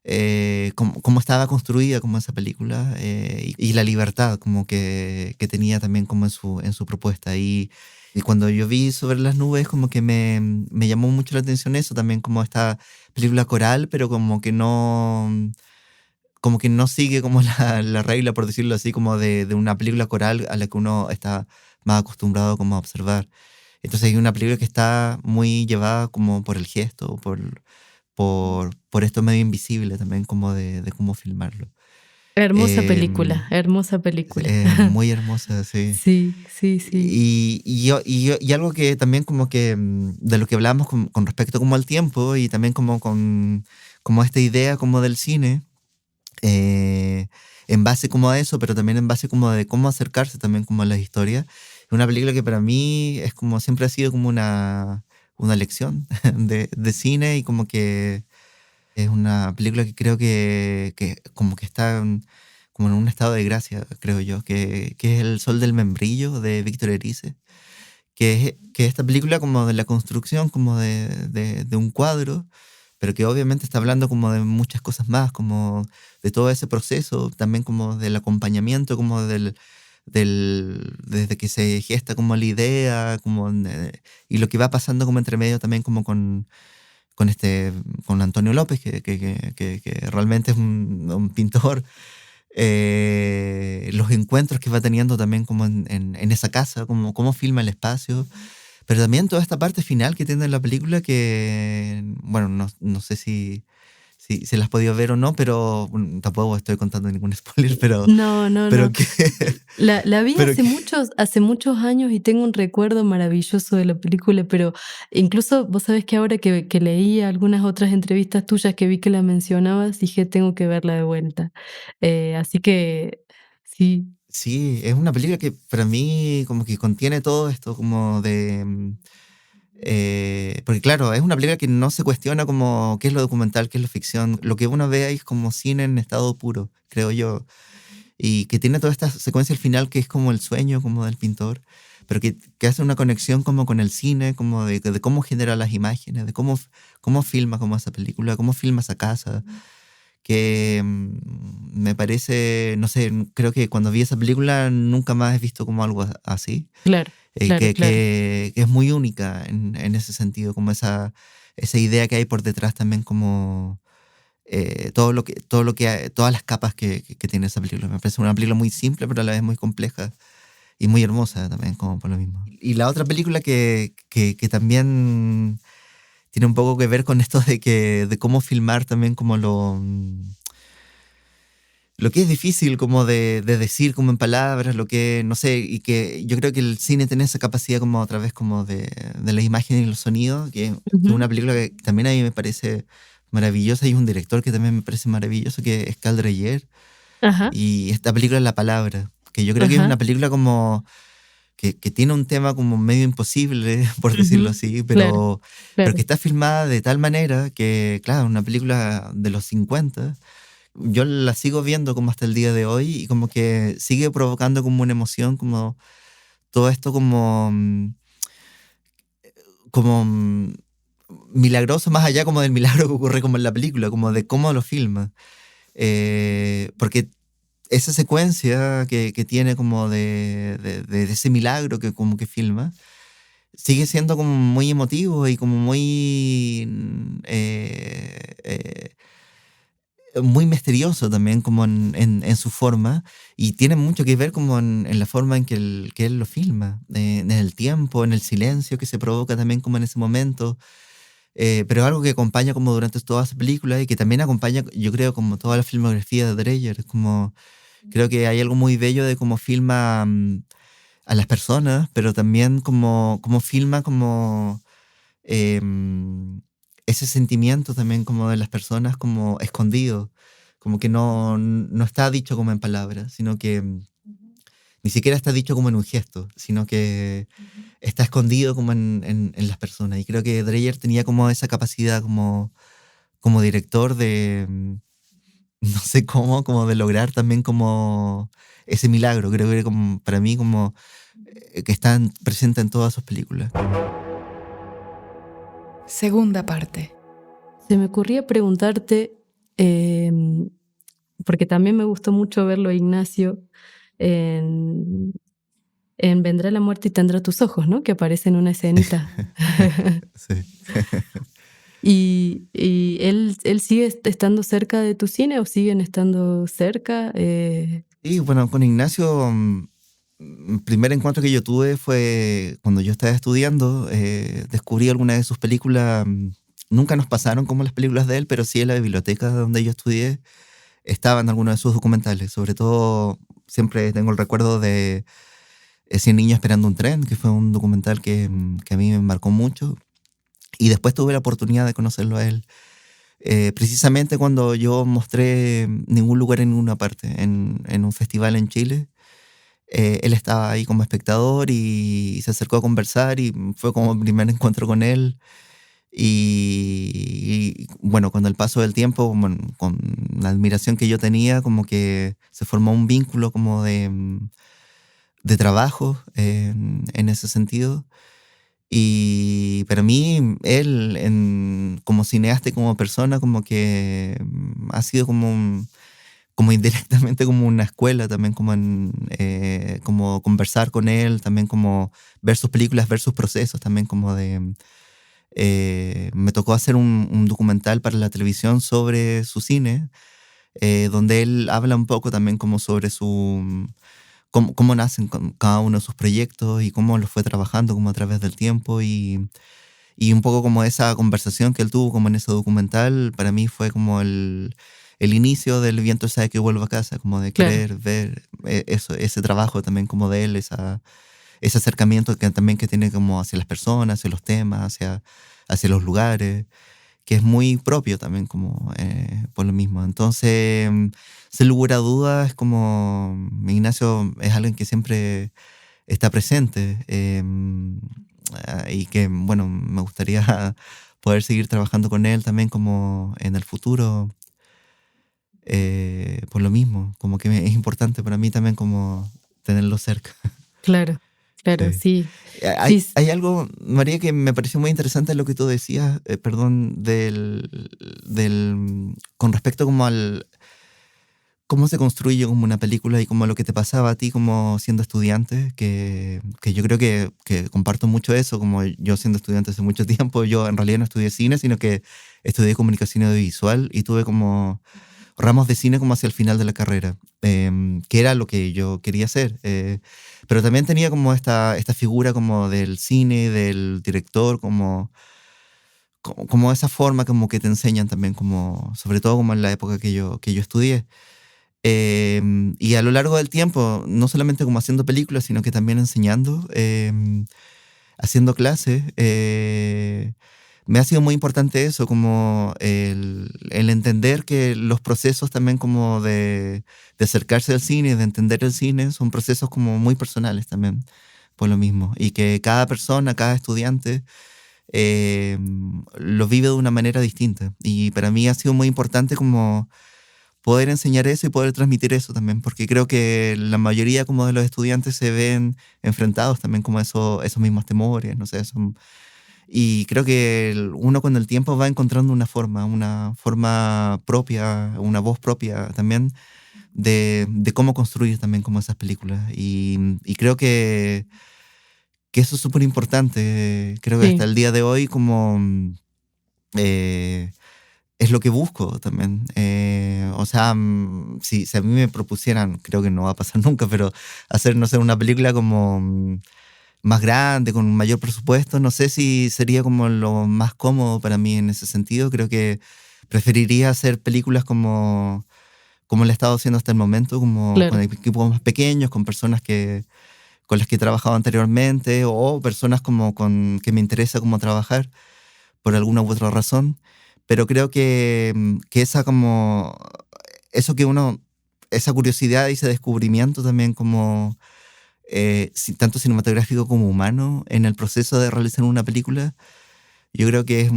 estaba construida como esa película, y la libertad como que tenía también como en su propuesta. Y cuando yo vi Sobre las nubes, como que me llamó mucho la atención eso también, como esta película coral, pero como que no sigue como la regla, por decirlo así, como de una película coral a la que uno está más acostumbrado como a observar. Entonces hay una película que está muy llevada como por el gesto, por esto medio invisible también, como de cómo filmarlo. Hermosa Em, película, hermosa película. Muy hermosa, sí. Sí, sí, sí. Y algo que también como que de lo que hablamos con respecto como al tiempo y también como con como esta idea como del cine, eh, en base como a eso, pero también en base como de cómo acercarse también como a las historias. Es una película que para mí es como siempre ha sido como una lección de cine, y como que es una película que creo que como que está como en un estado de gracia, creo yo, que es El Sol del Membrillo de Víctor Erice, que es esta película como de la construcción como de un cuadro, pero que obviamente está hablando como de muchas cosas más, como de todo ese proceso, también como del acompañamiento, como desde que se gesta como la idea, y lo que va pasando como entre medio también como con Antonio López, que realmente es un pintor, los encuentros que va teniendo también como en esa casa, como cómo filma el espacio, pero también toda esta parte final que tiene la película que, bueno, no sé si se las has podido ver o no, pero bueno, tampoco estoy contando ningún spoiler, pero, No, no, pero no. que... La vi Pero hace muchos años y tengo un recuerdo maravilloso de la película, pero incluso vos sabés que ahora que leí algunas otras entrevistas tuyas que vi que la mencionabas, dije, tengo que verla de vuelta. Así que sí. sí, es una película que para mí como que contiene todo esto como porque claro, es una película que no se cuestiona como qué es lo documental, qué es lo ficción. Lo que uno ve ahí es como cine en estado puro, creo yo. Y que tiene toda esta secuencia al final que es como el sueño como del pintor, pero que hace una conexión como con el cine, como de cómo genera las imágenes, de cómo filma como esa película, cómo filma esa casa, que me parece, no sé, creo que cuando vi esa película nunca más he visto como algo así, Claro, claro, claro. que es muy única en ese sentido, como esa idea que hay por detrás también, como todas las capas que tiene esa película. Me parece una película muy simple, pero a la vez muy compleja y muy hermosa también, como por lo mismo. Y la otra película que también tiene un poco que ver con esto de cómo filmar también como lo que es difícil como de decir como en palabras, lo que, no sé, y que yo creo que el cine tiene esa capacidad como a través como de las imágenes y los sonidos, que es Ujú. una película que también a mí me parece maravillosa, y un director que también me parece maravilloso, que es Cal Dreyer, Ajá, y esta película es La Palabra, que yo creo que es ajá. una película como que tiene un tema como medio imposible, por decirlo Ujú. así, Claro, pero claro. que está filmada de tal manera que, claro, una película de los 50, yo la sigo viendo como hasta el día de hoy, y como que sigue provocando como una emoción, como todo esto como milagroso, más allá como del milagro que ocurre como en la película, como de cómo lo filma. Porque esa secuencia que tiene como de ese milagro que como que filma, sigue siendo como muy emotivo y como muy misterioso también como en su forma, y tiene mucho que ver como en la forma en que él lo filma, en el tiempo, en el silencio que se provoca también como en ese momento, pero algo que acompaña como durante toda esa película, y que también acompaña, yo creo, como toda la filmografía de Dreyer. Como creo que hay algo muy bello de cómo filma a las personas, pero también cómo filma como ese sentimiento también como de las personas como escondido, como que no está dicho como en palabras, sino que ni siquiera está dicho como en un gesto, sino que está escondido como en las personas. Y creo que Dreyer tenía como esa capacidad como director no sé cómo, como de lograr también como ese milagro. Creo que como, para mí como que está presente en todas sus películas. Segunda parte. Se me ocurría preguntarte, porque también me gustó mucho verlo a Ignacio en, en Vendrá la muerte y tendrá tus ojos, ¿no? Que aparece en una escenita. Sí. ¿Y él sigue estando cerca de tu cine o siguen estando cerca? Y bueno, con Ignacio, el primer encuentro que yo tuve fue cuando yo estaba estudiando. Descubrí algunas de sus películas. Nunca nos pasaron como las películas de él, pero sí en la biblioteca donde yo estudié estaban algunos de sus documentales. Sobre todo, siempre tengo el recuerdo de 100 niños esperando un tren, que fue un documental que a mí me marcó mucho. Y después tuve la oportunidad de conocerlo a él. Precisamente cuando yo mostré Ningún lugar en ninguna parte en un festival en Chile. Él estaba ahí como espectador y se acercó a conversar y fue como el primer encuentro con él. Y bueno, con el paso del tiempo, bueno, con la admiración que yo tenía, como que se formó un vínculo como de trabajo en ese sentido. Y para mí, él, como cineasta y como persona, como que ha sido como, como indirectamente como una escuela también, como, como conversar con él, también como ver sus películas, ver sus procesos, también como de... me tocó hacer un documental para la televisión sobre su cine, donde él habla un poco también como sobre su... Cómo nacen cada uno de sus proyectos y cómo los fue trabajando como a través del tiempo y un poco como esa conversación que él tuvo como en ese documental, para mí fue como el inicio del Viento sabe que vuelvo a casa, como de Claro. querer ver eso, ese trabajo también como de él, ese acercamiento que también que tiene como hacia las personas, hacia los temas, hacia los lugares, que es muy propio también como por lo mismo. Entonces, sin lugar a dudas, es como Ignacio es alguien que siempre está presente y que, bueno, me gustaría poder seguir trabajando con él también como en el futuro, por lo mismo, como que es importante para mí también como tenerlo cerca. Claro, claro, Sí. sí. Hay, Sí, hay algo, María, que me pareció muy interesante lo que tú decías, perdón, con respecto como al cómo se construye como una película y como lo que te pasaba a ti como siendo estudiante, que yo creo que comparto mucho eso, como yo siendo estudiante hace mucho tiempo, yo en realidad no estudié cine, sino que estudié comunicación audiovisual y tuve como ramos de cine como hacia el final de la carrera, que era lo que yo quería hacer. Pero también tenía como esta figura como del cine, del director, como esa forma como que te enseñan también, como, sobre todo como en la época que yo estudié. Y a lo largo del tiempo, no solamente como haciendo películas, sino que también enseñando, haciendo clases, me ha sido muy importante eso, como el entender que los procesos también como de acercarse al cine, de entender el cine, son procesos como muy personales también, por lo mismo. Y que cada persona, cada estudiante lo vive de una manera distinta. Y para mí ha sido muy importante como poder enseñar eso y poder transmitir eso también, porque creo que la mayoría como de los estudiantes se ven enfrentados también como a esos mismos temores, no sé, y creo que uno con el tiempo va encontrando una forma propia, una voz propia también de cómo construir también como esas películas. Y creo que eso es súper importante. Creo que hasta sí, el día de hoy como eh, es lo que busco también. O sea, si a mí me propusieran, creo que no va a pasar nunca, pero hacer, no sé, una película como más grande, con un mayor presupuesto, no sé si sería como lo más cómodo para mí en ese sentido. Creo que preferiría hacer películas como lo he estado haciendo hasta el momento, como con claro. equipos más pequeños, con personas con las que he trabajado anteriormente o personas como con que me interesa como trabajar por alguna u otra razón. Pero creo que esa como, eso que uno, esa curiosidad y ese descubrimiento también como tanto cinematográfico como humano en el proceso de realizar una película, yo creo que es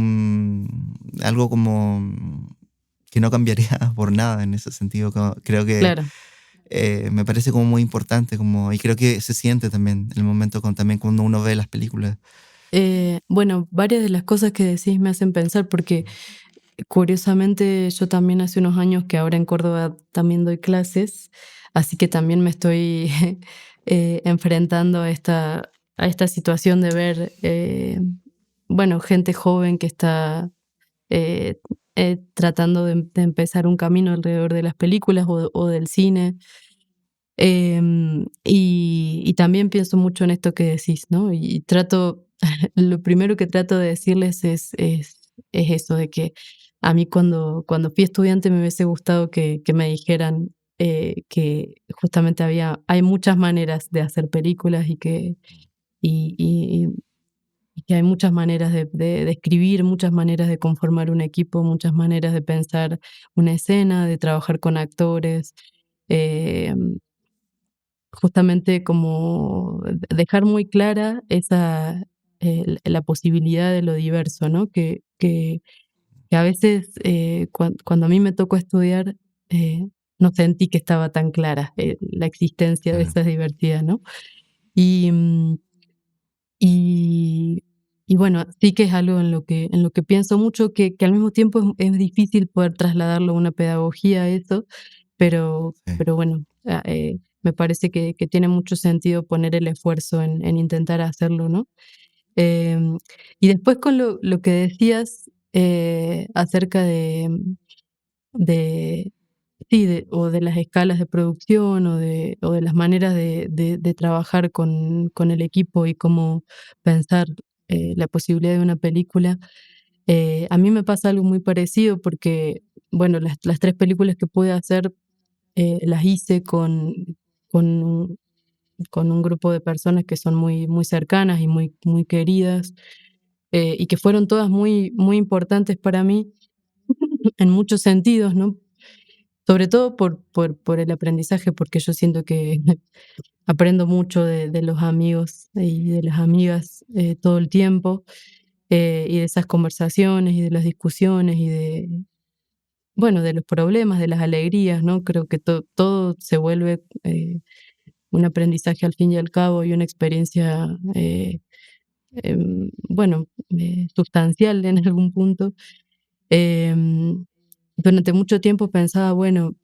algo como que no cambiaría por nada en ese sentido. Creo que Claro. me parece como muy importante, como, y creo que se siente también el momento también cuando uno ve las películas. Bueno, varias de las cosas que decís me hacen pensar porque curiosamente yo también hace unos años que ahora en Córdoba también doy clases, así que también me estoy enfrentando a esta situación de ver, bueno, gente joven que está eh, tratando de empezar un camino alrededor de las películas o del cine. Y también pienso mucho en esto que decís, ¿no? Y trato, lo primero que trato de decirles es eso, de que a mí cuando fui estudiante me hubiese gustado que me dijeran que justamente hay muchas maneras de hacer películas y, y- y que hay muchas maneras de escribir, muchas maneras de conformar un equipo, muchas maneras de pensar una escena, de trabajar con actores. em, Justamente como dejar muy clara la posibilidad de lo diverso, ¿no? Que a veces, cuando a mí me tocó estudiar, no sentí que estaba tan clara, la existencia de Claro. esa diversidad, ¿no? Y, y y bueno, sí que es algo en lo que pienso mucho, que al mismo tiempo es difícil poder trasladarlo a una pedagogía, eso, Sí. pero bueno, me parece que tiene mucho sentido poner el esfuerzo en intentar hacerlo, ¿no? Em, y después con lo que decías, acerca de sí, o de las escalas de producción o de las maneras de trabajar con el equipo y cómo pensar, la posibilidad de una película. A mí me pasa algo muy parecido porque, bueno, las 3 películas que pude hacer las hice con un con un grupo de personas que son muy cercanas y muy queridas, y que fueron todas muy importantes para mí en muchos sentidos, ¿no? Sobre todo por el aprendizaje, porque yo siento que aprendo mucho de los amigos y de las amigas, todo el tiempo, y de esas conversaciones y de las discusiones y bueno, de los problemas, de las alegrías, ¿no? Creo que todo se vuelve, un aprendizaje al fin y al cabo y una experiencia, bueno, sustancial en algún punto. Em, Durante mucho tiempo pensaba, bueno,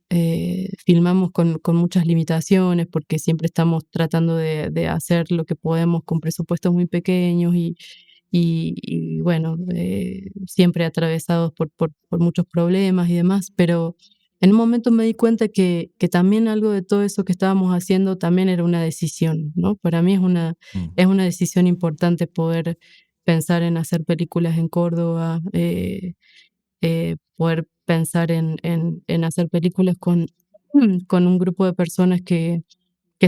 filmamos con muchas limitaciones porque siempre estamos tratando de hacer lo que podemos con presupuestos muy pequeños y bueno, siempre atravesados por muchos problemas y demás, pero en un momento me di cuenta que también algo de todo eso que estábamos haciendo también era una decisión, ¿no? Para mí Mm. es una decisión importante poder pensar en hacer películas en Córdoba, poder pensar en hacer películas con un grupo de personas que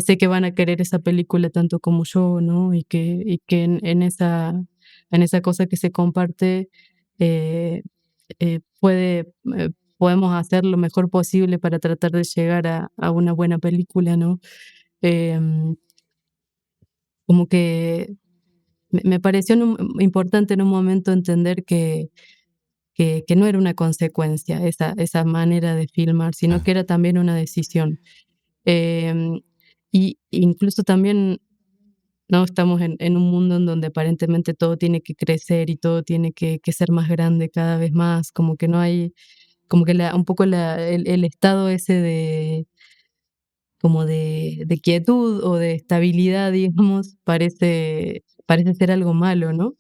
sé que van a querer esa película tanto como yo, ¿no? Y que en esa cosa que se comparte, eh, podemos hacer lo mejor posible para tratar de llegar a una buena película, ¿no? Em, Como que me pareció importante en un momento entender que no era una consecuencia esa manera de filmar, sino Ah, que era también una decisión. Em, y incluso también, ¿no? Estamos en un mundo en donde aparentemente todo tiene que crecer y todo tiene que ser más grande cada vez más, como que no hay, como que un poco el estado ese como de quietud o de estabilidad, digamos, parece ser algo malo, ¿no?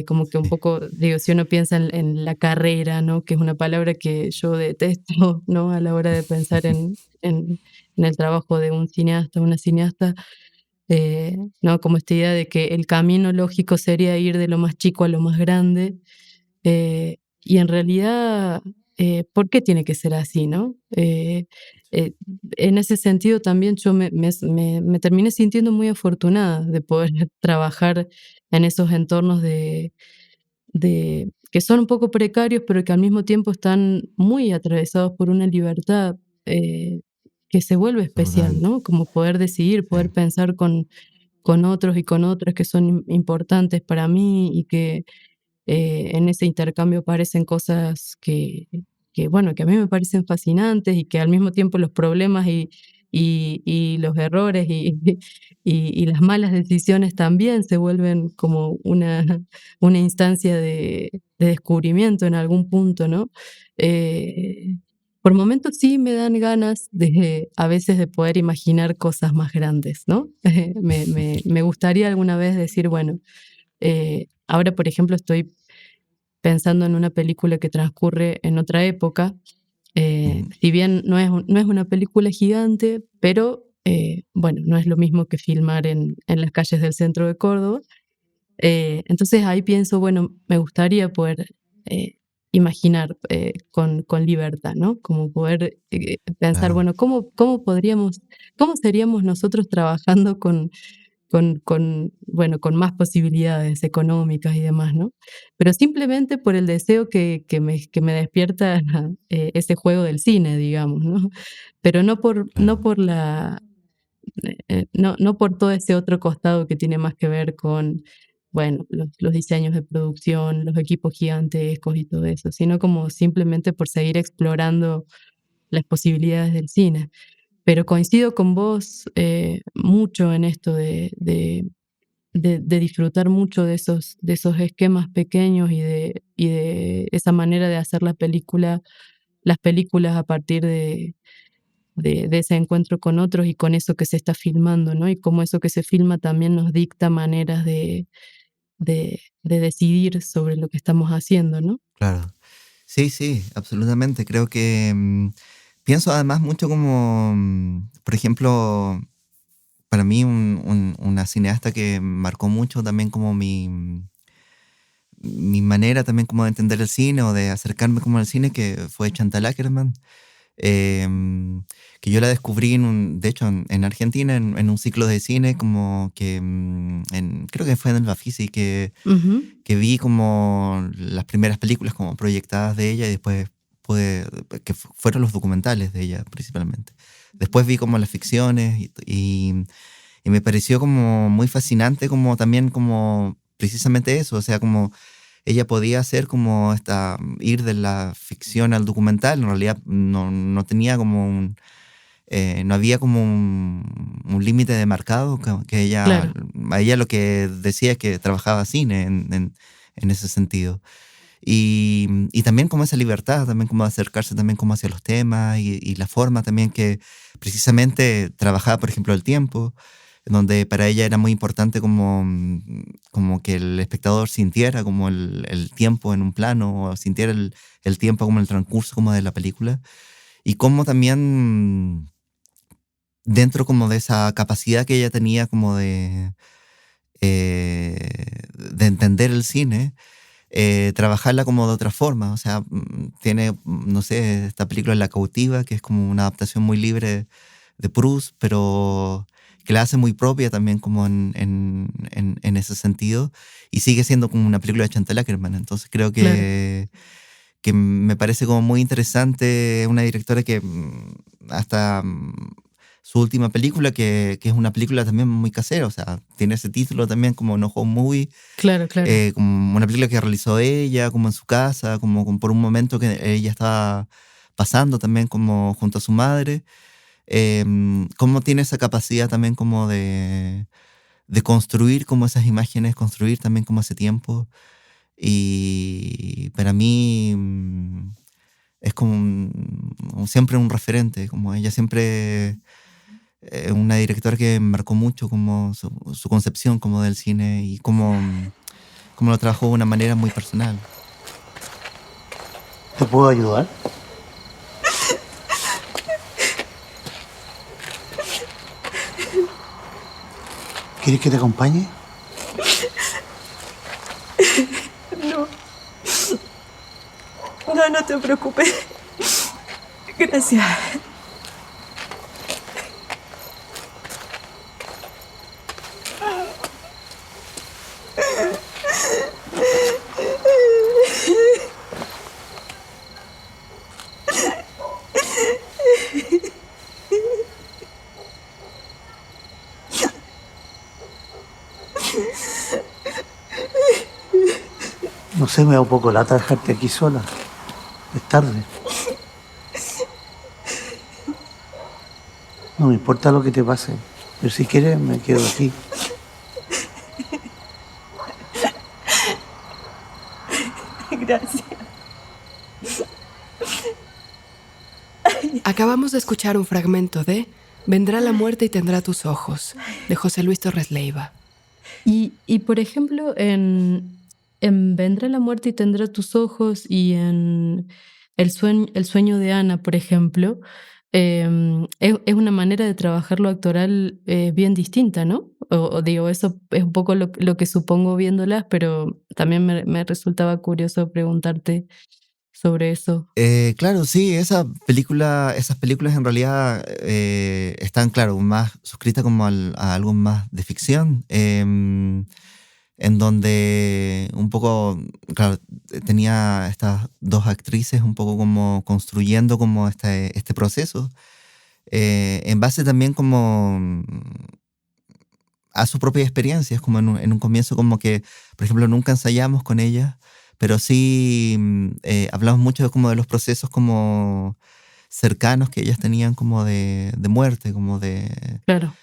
Como que un sí. poco, digo, si uno piensa en la carrera, ¿no? Que es una palabra que yo detesto, ¿no? A la hora de pensar en el trabajo de un cineasta, una cineasta, ¿no? Como esta idea de que el camino lógico sería ir de lo más chico a lo más grande. Y en realidad, ¿por qué tiene que ser así, no? Eh, en ese sentido también yo me terminé sintiendo muy afortunada de poder trabajar en esos entornos de que son un poco precarios, pero que al mismo tiempo están muy atravesados por una libertad, que se vuelve especial, Absolutamente. ¿no? Como poder decidir, Sí. poder pensar con otros y con otras que son importantes para mí y que en ese intercambio aparecen cosas bueno, que a mí me parecen fascinantes y que al mismo tiempo los problemas y los errores y las malas decisiones también se vuelven como una instancia de descubrimiento en algún punto, ¿no? Por momentos sí me dan ganas a veces de poder imaginar cosas más grandes, ¿no? Me gustaría alguna vez decir, bueno, ahora por ejemplo estoy pensando en una película que transcurre en otra época. Si bien no es una película gigante, pero bueno, no es lo mismo que filmar en las calles del centro de Córdoba. Entonces ahí pienso, bueno, me gustaría poder imaginar con libertad, ¿no? Como poder pensar, Claro, bueno, ¿cómo seríamos nosotros trabajando bueno, con más posibilidades económicas y demás, ¿no? Pero simplemente por el deseo que me despierta ese juego del cine, digamos, ¿no? Pero no por, no claro. por la, no por todo ese otro costado que tiene más que ver con, bueno, los diseños de producción, los equipos gigantescos y todo eso, sino como simplemente por seguir explorando las posibilidades del cine. Pero coincido con vos mucho en esto de disfrutar mucho de esos esquemas pequeños y de esa manera de hacer las películas a partir de ese encuentro con otros y con eso que se está filmando, ¿no? Y cómo eso que se filma también nos dicta maneras de decidir sobre lo que estamos haciendo, ¿no? Claro. Sí, sí, absolutamente. Creo que pienso además mucho como, por ejemplo, para mí una cineasta que marcó mucho también como mi manera también como de entender el cine o de acercarme como al cine, que fue Chantal Akerman, em, que yo la descubrí de hecho en Argentina, en un ciclo de cine como que, creo que fue en el Bafisi, Ujú. que vi como las primeras películas como proyectadas de ella y después pude, fueron los documentales de ella principalmente. Después vi como las ficciones y me pareció como muy fascinante como también como precisamente eso, o sea, como ella podía hacer como ir de la ficción al documental, en realidad no tenía como no había como un límite de marcado, que ella, Claro, a ella lo que decía es que trabajaba cine en ese sentido. Y también como esa libertad, también como acercarse también como hacia los temas y la forma también que precisamente trabajaba, por ejemplo, el tiempo, donde para ella era muy importante como, como que el espectador sintiera como el tiempo en un plano, o sintiera el tiempo como el transcurso como de la película. Y cómo también dentro como de esa capacidad que ella tenía como de entender el cine, trabajarla como de otra forma. O sea, tiene, no sé, esta película La Cautiva, que es como una adaptación muy libre de Proust, pero que la hace muy propia también como en ese sentido, y sigue siendo como una película de Chantal Akerman. Entonces creo claro. que me parece como muy interesante una directora que hasta su última película, que es una película también muy casera, o sea, tiene ese título también como No Home Movie, Claro, claro. como una película que realizó ella, como en su casa, como por un momento que ella estaba pasando también como junto a su madre. Cómo tiene esa capacidad también como de construir como esas imágenes, construir también como ese tiempo. Y para mí es como siempre un referente, como ella siempre una directora que marcó mucho como su concepción como del cine y cómo lo trabajó de una manera muy personal. ¿Te puedo ayudar? ¿Quieres que te acompañe? No, no te preocupes. Gracias. No sé, me da un poco lata dejarte aquí sola. Es tarde. No me importa lo que te pase, pero si quieres me quedo aquí. Gracias. Acabamos de escuchar un fragmento de Vendrá la muerte y tendrá tus ojos, de José Luis Torres Leiva. Y por ejemplo, en Vendrá la muerte y tendrá tus ojos y en el sueño de Ana, por ejemplo, es una manera de trabajar lo actoral bien distinta, ¿no? O digo, eso es un poco lo que supongo viéndolas, pero también me resultaba curioso preguntarte sobre eso. Claro, sí, esas películas en realidad están, claro, más suscritas como a algo más de ficción, en donde un poco, claro, tenía estas dos actrices un poco como construyendo como este proceso, en base también como a su propia experiencia. Es como en un comienzo como que, por ejemplo, nunca ensayamos con ellas, pero sí hablamos mucho como de los procesos como cercanos que ellas tenían como de muerte, como Claro,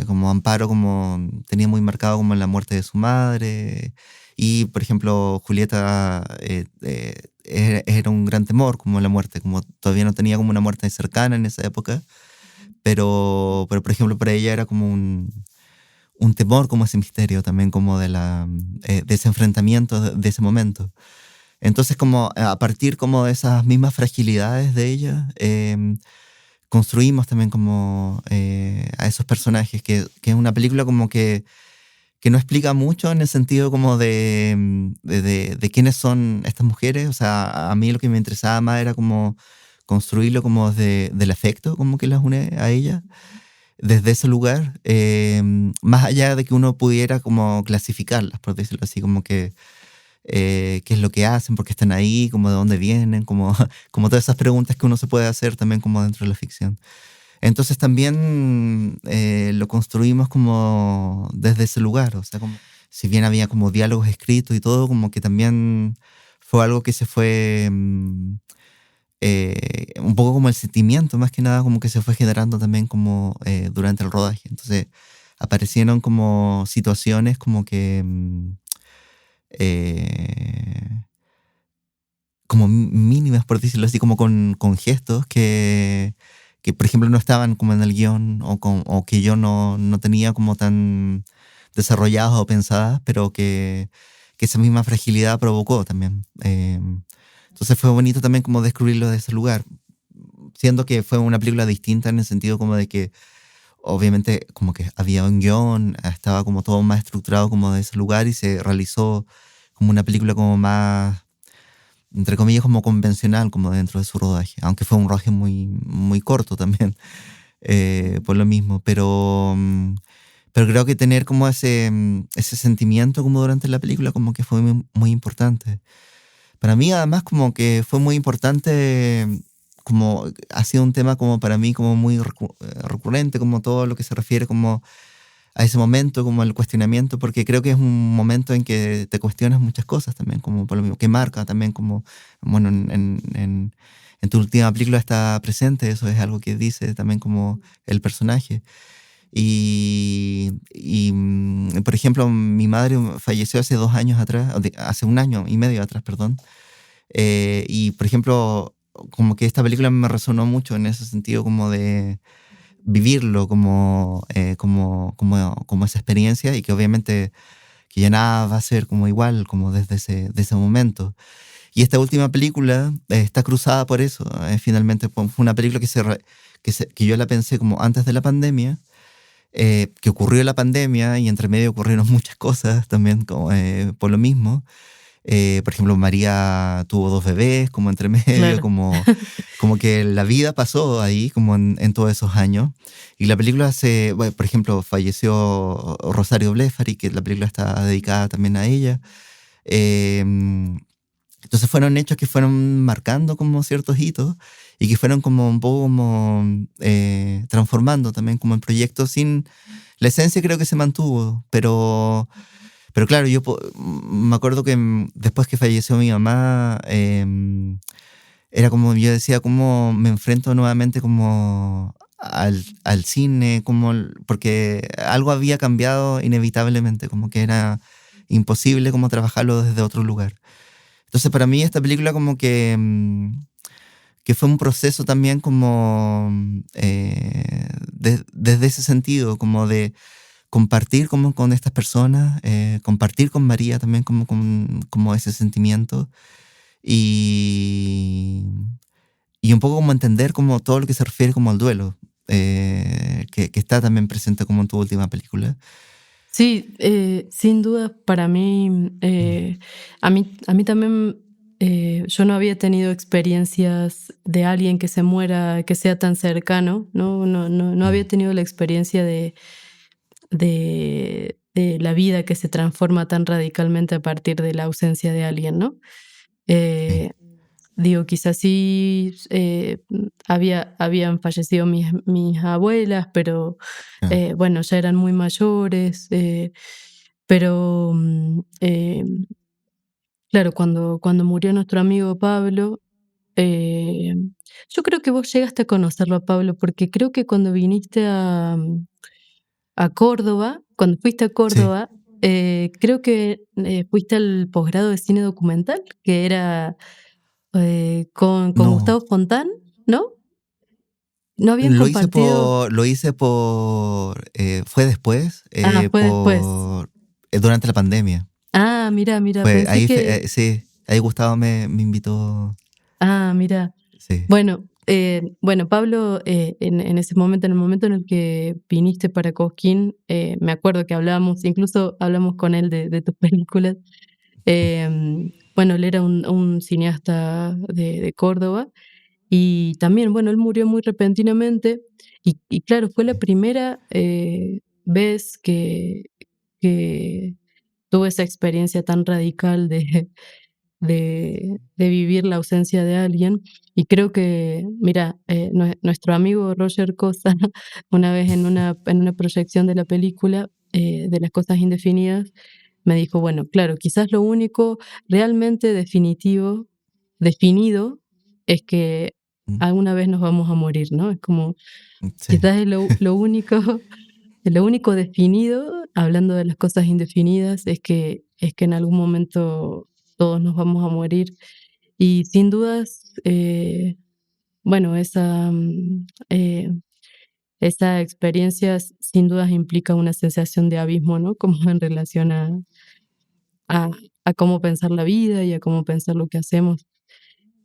como Amparo como tenía muy marcado como la muerte de su madre, y por ejemplo Julieta era un gran temor como la muerte, como todavía no tenía como una muerte cercana en esa época, pero por ejemplo para ella era como un temor, como ese misterio también, como de ese enfrentamiento de ese momento. Entonces, como a partir como de esas mismas fragilidades de ella, construimos también como a esos personajes, que es una película como que no explica mucho en el sentido como de quiénes son estas mujeres. O sea, a mí lo que me interesaba más era como construirlo como del afecto, como que las une a ellas desde ese lugar, más allá de que uno pudiera como clasificarlas, por decirlo así, como que qué es lo que hacen, por qué están ahí, como de dónde vienen, como, como todas esas preguntas que uno se puede hacer también como dentro de la ficción. Entonces también lo construimos como desde ese lugar, o sea, como, si bien había como diálogos escritos y todo, como que también fue algo que se fue un poco como el sentimiento, más que nada, como que se fue generando también como durante el rodaje. Entonces aparecieron como situaciones como que como mínimas, por decirlo así, como con gestos que, por ejemplo, no estaban como en el guión, o que yo no tenía como tan desarrolladas o pensadas, pero que esa misma fragilidad provocó también. Entonces fue bonito también como descubrirlo de ese lugar, siendo que fue una película distinta en el sentido como de que obviamente como que había un guión, estaba como todo más estructurado como de ese lugar, y se realizó como una película como más, entre comillas, como convencional, como dentro de su rodaje, aunque fue un rodaje muy corto también, por lo mismo, pero creo que tener como ese sentimiento como durante la película como que fue muy importante. Para mí además como que fue muy importante, como ha sido un tema como para mí como muy recurrente, como todo lo que se refiere como a ese momento, como al cuestionamiento, porque creo que es un momento en que te cuestionas muchas cosas también, como por lo mismo, que marca también como, bueno, en tu última película está presente, eso es algo que dice también como el personaje. Por ejemplo, mi madre falleció hace 2 años atrás, hace 1 año y medio atrás, perdón. Y por ejemplo, como que esta película me resonó mucho en ese sentido, como de vivirlo como esa experiencia, y que obviamente que ya nada va a ser como igual, como desde ese momento. Y esta última película está cruzada por eso. Finalmente fue una película que yo la pensé como antes de la pandemia, que ocurrió la pandemia, y entre medio ocurrieron muchas cosas también como, por lo mismo. Por ejemplo, María tuvo 2 bebés como entre medio, claro. como que la vida pasó ahí como en todos esos años. Y la película bueno, por ejemplo, falleció Rosario Blefari, que la película está dedicada también a ella. Eh, entonces fueron hechos que fueron marcando como ciertos hitos, y que fueron como un poco como transformando también como el proyecto. Sin la esencia creo que se mantuvo, pero claro, yo me acuerdo que después que falleció mi mamá, era como yo decía, cómo me enfrento nuevamente como al cine, porque algo había cambiado inevitablemente, como que era imposible como trabajarlo desde otro lugar. Entonces para mí esta película como que fue un proceso también como desde ese sentido, como de compartir como con estas personas, compartir con María también como ese sentimiento y, y un poco como entender como todo lo que se refiere como al duelo, que está también presente como en tu última película. Sí, sin duda para mí, a mí también, yo no había tenido experiencias de alguien que se muera, que sea tan cercano, no había Mm, tenido la experiencia de la vida que se transforma tan radicalmente a partir de la ausencia de alguien, ¿no? sí, Eh, Digo, quizás sí, habían fallecido mis abuelas, pero, claro, bueno, ya eran muy mayores, pero, claro, cuando murió nuestro amigo Pablo, eh, yo creo que vos llegaste a conocerlo a Pablo, porque creo que cuando viniste a Córdoba, cuando fuiste a sí. Córdoba, creo que, fuiste al posgrado de cine documental, que era, con No, Gustavo Fontán, ¿no? ¿No habían compartido? lo hice fue después, Fue después. durante la pandemia. Mira, Fue, pensé ahí, que sí, ahí Gustavo me invitó, mira. sí. Bueno, Pablo, en ese momento, en el momento en el que viniste para Cosquín, me acuerdo que hablamos, incluso hablamos con él de tus películas. Bueno, él era un cineasta de Córdoba y también, bueno, él murió muy repentinamente y claro, fue la primera vez que tuve esa experiencia tan radical de vivir la ausencia de alguien. Y creo que, mira, nuestro amigo Roger Cosa, una vez en una proyección de la película, de las cosas indefinidas, me dijo, bueno, claro, quizás lo único realmente definido, es que Mm, alguna vez nos vamos a morir, ¿no? Es como, sí, quizás es lo único, lo único definido, hablando de las cosas indefinidas, es que en algún momento todos nos vamos a morir. Y sin dudas, bueno, esa experiencia sin dudas implica una sensación de abismo, ¿no? Como en relación a, a cómo pensar la vida y a cómo pensar lo que hacemos.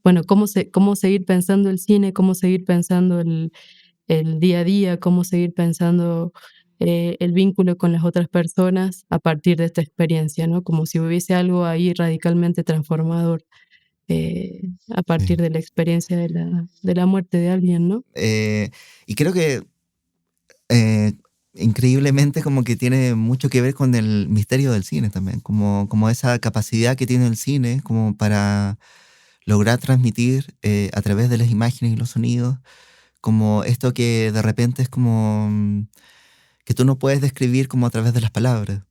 Bueno, cómo seguir pensando el cine, cómo seguir pensando el día a día, cómo seguir pensando el vínculo con las otras personas a partir de esta experiencia, ¿no? Como si hubiese algo ahí radicalmente transformador a sí. partir de la experiencia de la muerte de alguien, ¿no? Eh, y creo que eh, increíblemente como que tiene mucho que ver con el misterio del cine también, como esa capacidad que tiene el cine como para lograr transmitir a través de las imágenes y los sonidos, como esto que de repente es como que tú no puedes describir como a través de las palabras,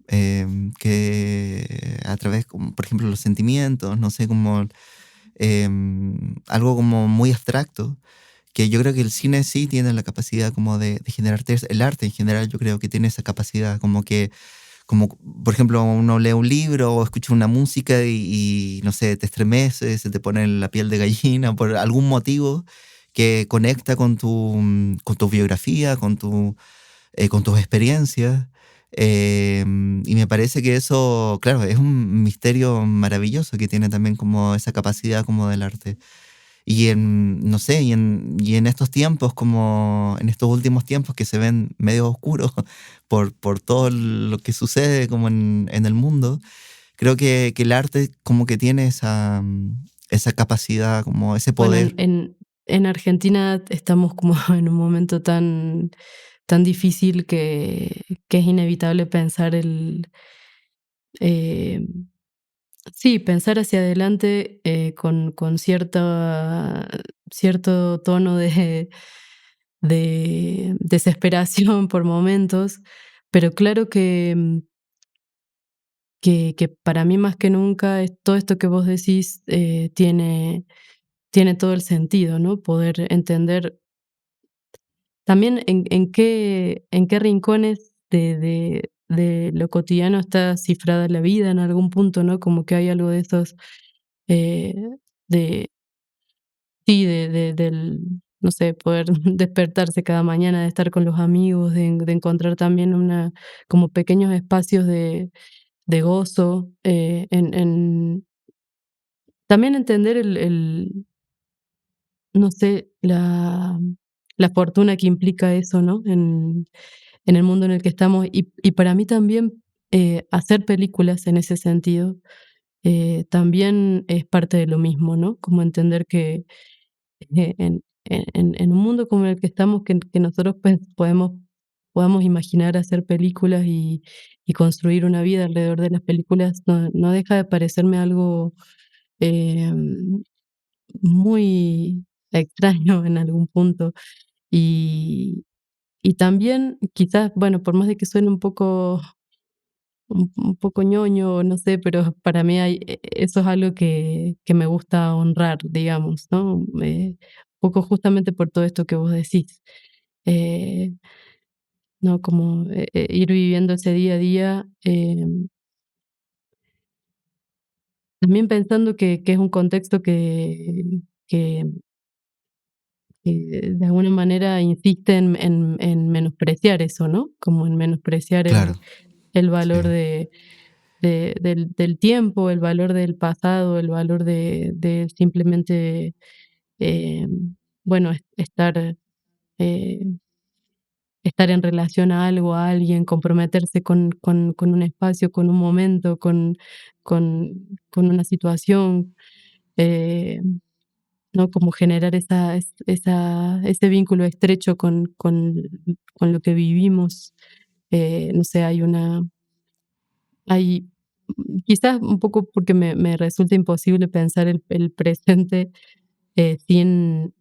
que a través, como, por ejemplo, los sentimientos, no sé, como algo como muy abstracto, que yo creo que el cine sí tiene la capacidad como de generarte, el arte en general yo creo que tiene esa capacidad, como que, como por ejemplo uno lee un libro o escucha una música y no sé, te estremece, se te pone la piel de gallina por algún motivo que conecta con tu biografía, con tus experiencias. Y me parece que eso, claro, es un misterio maravilloso que tiene también como esa capacidad como del arte. Y no sé, y en estos tiempos, como en estos últimos tiempos que se ven medio oscuros por todo lo que sucede como en el mundo, creo que el arte como que tiene esa capacidad, como ese Bueno, poder. en Argentina estamos como en un momento tan difícil que es inevitable pensar eh, sí, pensar hacia adelante con cierto tono de desesperación por momentos, pero claro que para mí más que nunca todo esto que vos decís tiene todo el sentido, ¿no? Poder entender también en qué rincones de lo cotidiano está cifrada la vida en algún punto, ¿no? Como que hay algo de esos, eh, de sí, del, no sé, poder despertarse cada mañana, de estar con los amigos, de encontrar también una como pequeños espacios de gozo, en también entender no sé, la fortuna que implica eso, ¿no? En el mundo en el que estamos. Y para mí también, hacer películas en ese sentido, también es parte de lo mismo, ¿no? Como entender que, en un mundo como el que estamos, que nosotros, pues, podamos imaginar hacer películas y construir una vida alrededor de las películas, no deja de parecerme algo, em, muy extraño en algún punto. Y y también, quizás, bueno, por más de que suene un poco ñoño, no sé, pero para mí eso es algo que me gusta honrar, digamos, ¿no? Un poco justamente por todo esto que vos decís. Eh, ¿No? Como, ir viviendo ese día a día, también pensando que es un contexto que de alguna manera insiste en menospreciar eso, ¿no? Como en menospreciar Claro, el valor sí, del tiempo, el valor del pasado, el valor de simplemente, eh, bueno, eh, estar en relación a algo, a alguien, comprometerse con un espacio, con un momento, con una situación, eh, ¿no? Como generar ese vínculo estrecho con lo que vivimos. No sé, hay quizás un poco porque me resulta imposible pensar el presente, sin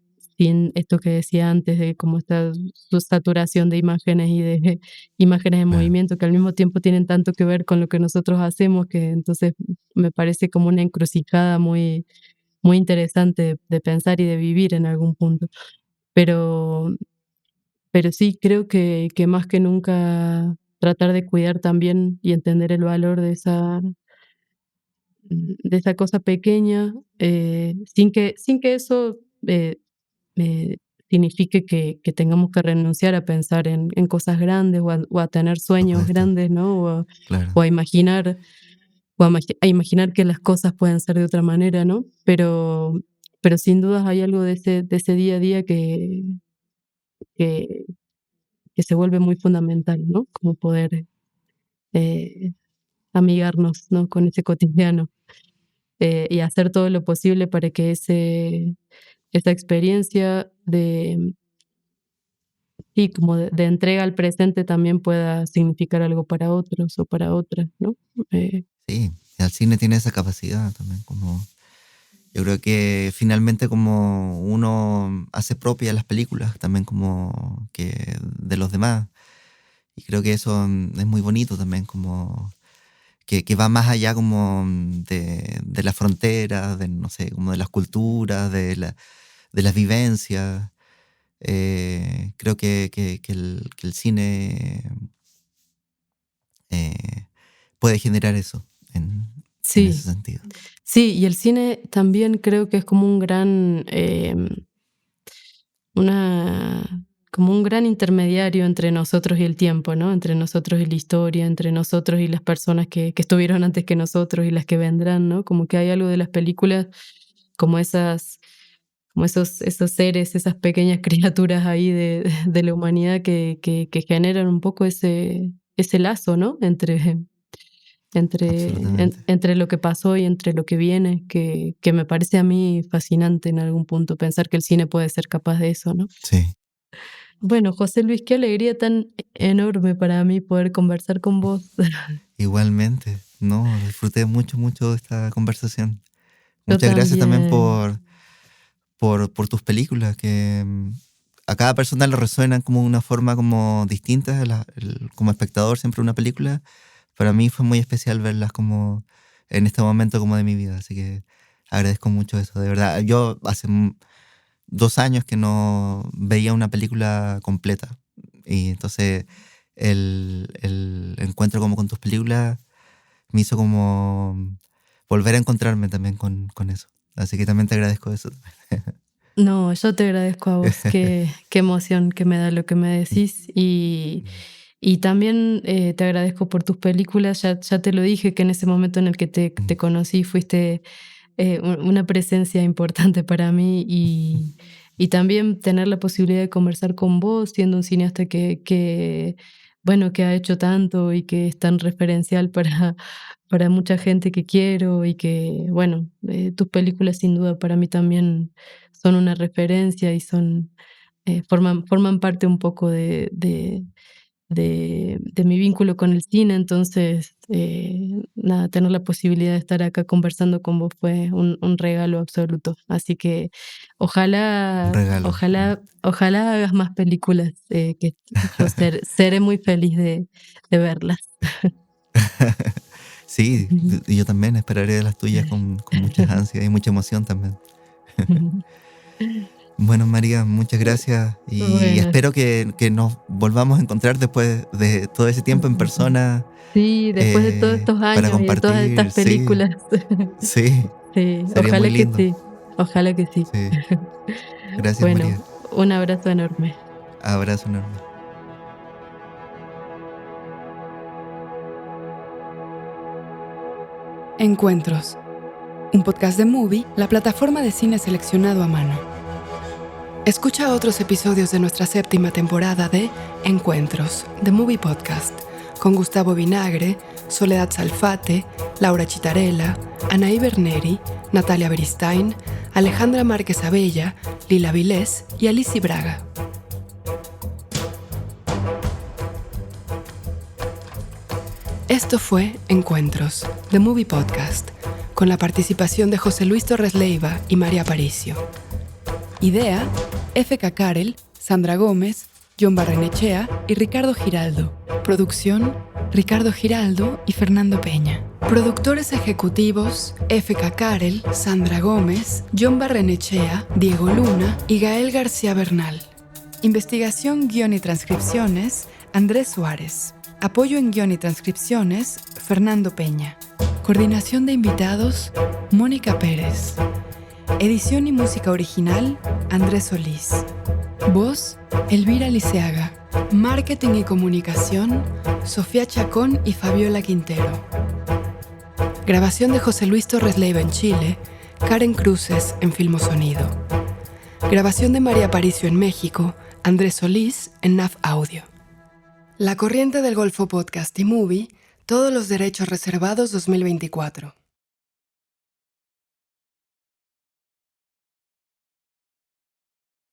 esto que decía antes de como esta saturación de imágenes y de imágenes en claro, movimiento, que al mismo tiempo tienen tanto que ver con lo que nosotros hacemos, que entonces me parece como una encrucijada muy interesante de pensar y de vivir en algún punto. Pero pero sí, creo que más que nunca tratar de cuidar también y entender el valor de esa cosa pequeña, sin que eso, eh, signifique que tengamos que renunciar a pensar en cosas grandes o a tener por sueños supuesto, grandes, ¿no? claro, O a imaginar a imaginar que las cosas pueden ser de otra manera, ¿no? Pero sin dudas hay algo de ese día a día que que se vuelve muy fundamental, ¿no? Como poder, eh, amigarnos, ¿no? Con ese cotidiano, y hacer todo lo posible para que esa experiencia sí, como de entrega al presente también pueda significar algo para otros o para otras, ¿no? Eh, sí. Y el cine tiene esa capacidad también, como yo creo que finalmente como uno hace propia las películas también como que de los demás. Y creo que eso es muy bonito también, como que va más allá como de las fronteras, de, no sé, como de las culturas, de las vivencias. Creo que el cine eh, puede generar eso en ese sí, sentido. sí, y el cine también creo que es como una como un gran intermediario entre nosotros y el tiempo, ¿no? Entre nosotros y la historia, entre nosotros y las personas que estuvieron antes que nosotros y las que vendrán, ¿no? Como que hay algo de las películas, como esos seres, esas pequeñas criaturas ahí de la humanidad que generan un poco ese lazo, ¿no? Absolutamente. Entre lo que pasó y entre lo que viene, que me parece a mí fascinante en algún punto, pensar que el cine puede ser capaz de eso, ¿no? Sí, Bueno, José Luis, qué alegría tan enorme para mí poder conversar con vos. igualmente. No, disfruté mucho, mucho de esta conversación. Yo Muchas gracias también también, por tus películas, que a cada persona le resuenan como una forma como distinta. Como espectador siempre una película, para mí fue muy especial verlas como en este momento como de mi vida. Así que agradezco mucho eso, de verdad. Yo 2 años que no veía una película completa. Y entonces el encuentro como con tus películas me hizo como volver a encontrarme también con eso. Así que también te agradezco eso. No, yo te agradezco a vos, qué emoción que me da lo que me decís y también te agradezco por tus películas, ya te lo dije que en ese momento en el que te conocí fuiste una presencia importante para mí y también tener la posibilidad de conversar con vos, siendo un cineasta bueno, que ha hecho tanto y que es tan referencial para mucha gente que quiero y que, bueno, tus películas sin duda para mí también son una referencia y forman parte un poco de mi vínculo con el cine, entonces, nada, tener la posibilidad de estar acá conversando con vos fue un regalo absoluto. Así que Un ojalá, regalo. ojalá hagas más películas, que yo seré muy feliz de verlas. Sí, y yo también esperaré de las tuyas con muchas ansias y mucha emoción también. Bueno, María, muchas gracias y Bueno, espero que nos volvamos a encontrar después de todo ese tiempo en persona sí, después de todos estos para años y de todas compartir. estas películas. Sí, Sí, sería muy lindo. ojalá que sí. Sí, gracias, Bueno, María. un abrazo enorme. Abrazo enorme. Encuentros, un podcast de Movie, la plataforma de cine seleccionado a mano. Escucha otros episodios de nuestra 7ª temporada de Encuentros, The Movie Podcast, con Gustavo Vinagre, Soledad Salfate, Laura Chitarella, Anaí Berneri, Natalia Beristain, Alejandra Márquez Abella, Lila Vilés y Alicia Braga. Esto fue Encuentros, The Movie Podcast, con la participación de José Luis Torres Leiva y María Aparicio. Idea, F.K. Karel, Sandra Gómez, John Barrenechea y Ricardo Giraldo. Producción, Ricardo Giraldo y Fernando Peña. Productores ejecutivos, F.K. Karel, Sandra Gómez, John Barrenechea, Diego Luna y Gael García Bernal. Investigación, guión y transcripciones, Andrés Suárez. Apoyo en guión y transcripciones, Fernando Peña. Coordinación de invitados, Mónica Pérez. Edición y música original, Andrés Solís. Voz, Elvira Liceaga. Marketing y comunicación, Sofía Chacón y Fabiola Quintero. Grabación de José Luis Torres Leiva en Chile, Karen Cruces en Filmosonido. Grabación de María Aparicio en México, Andrés Solís en NAF Audio. La Corriente del Golfo Podcast y Movie, todos los derechos reservados 2024.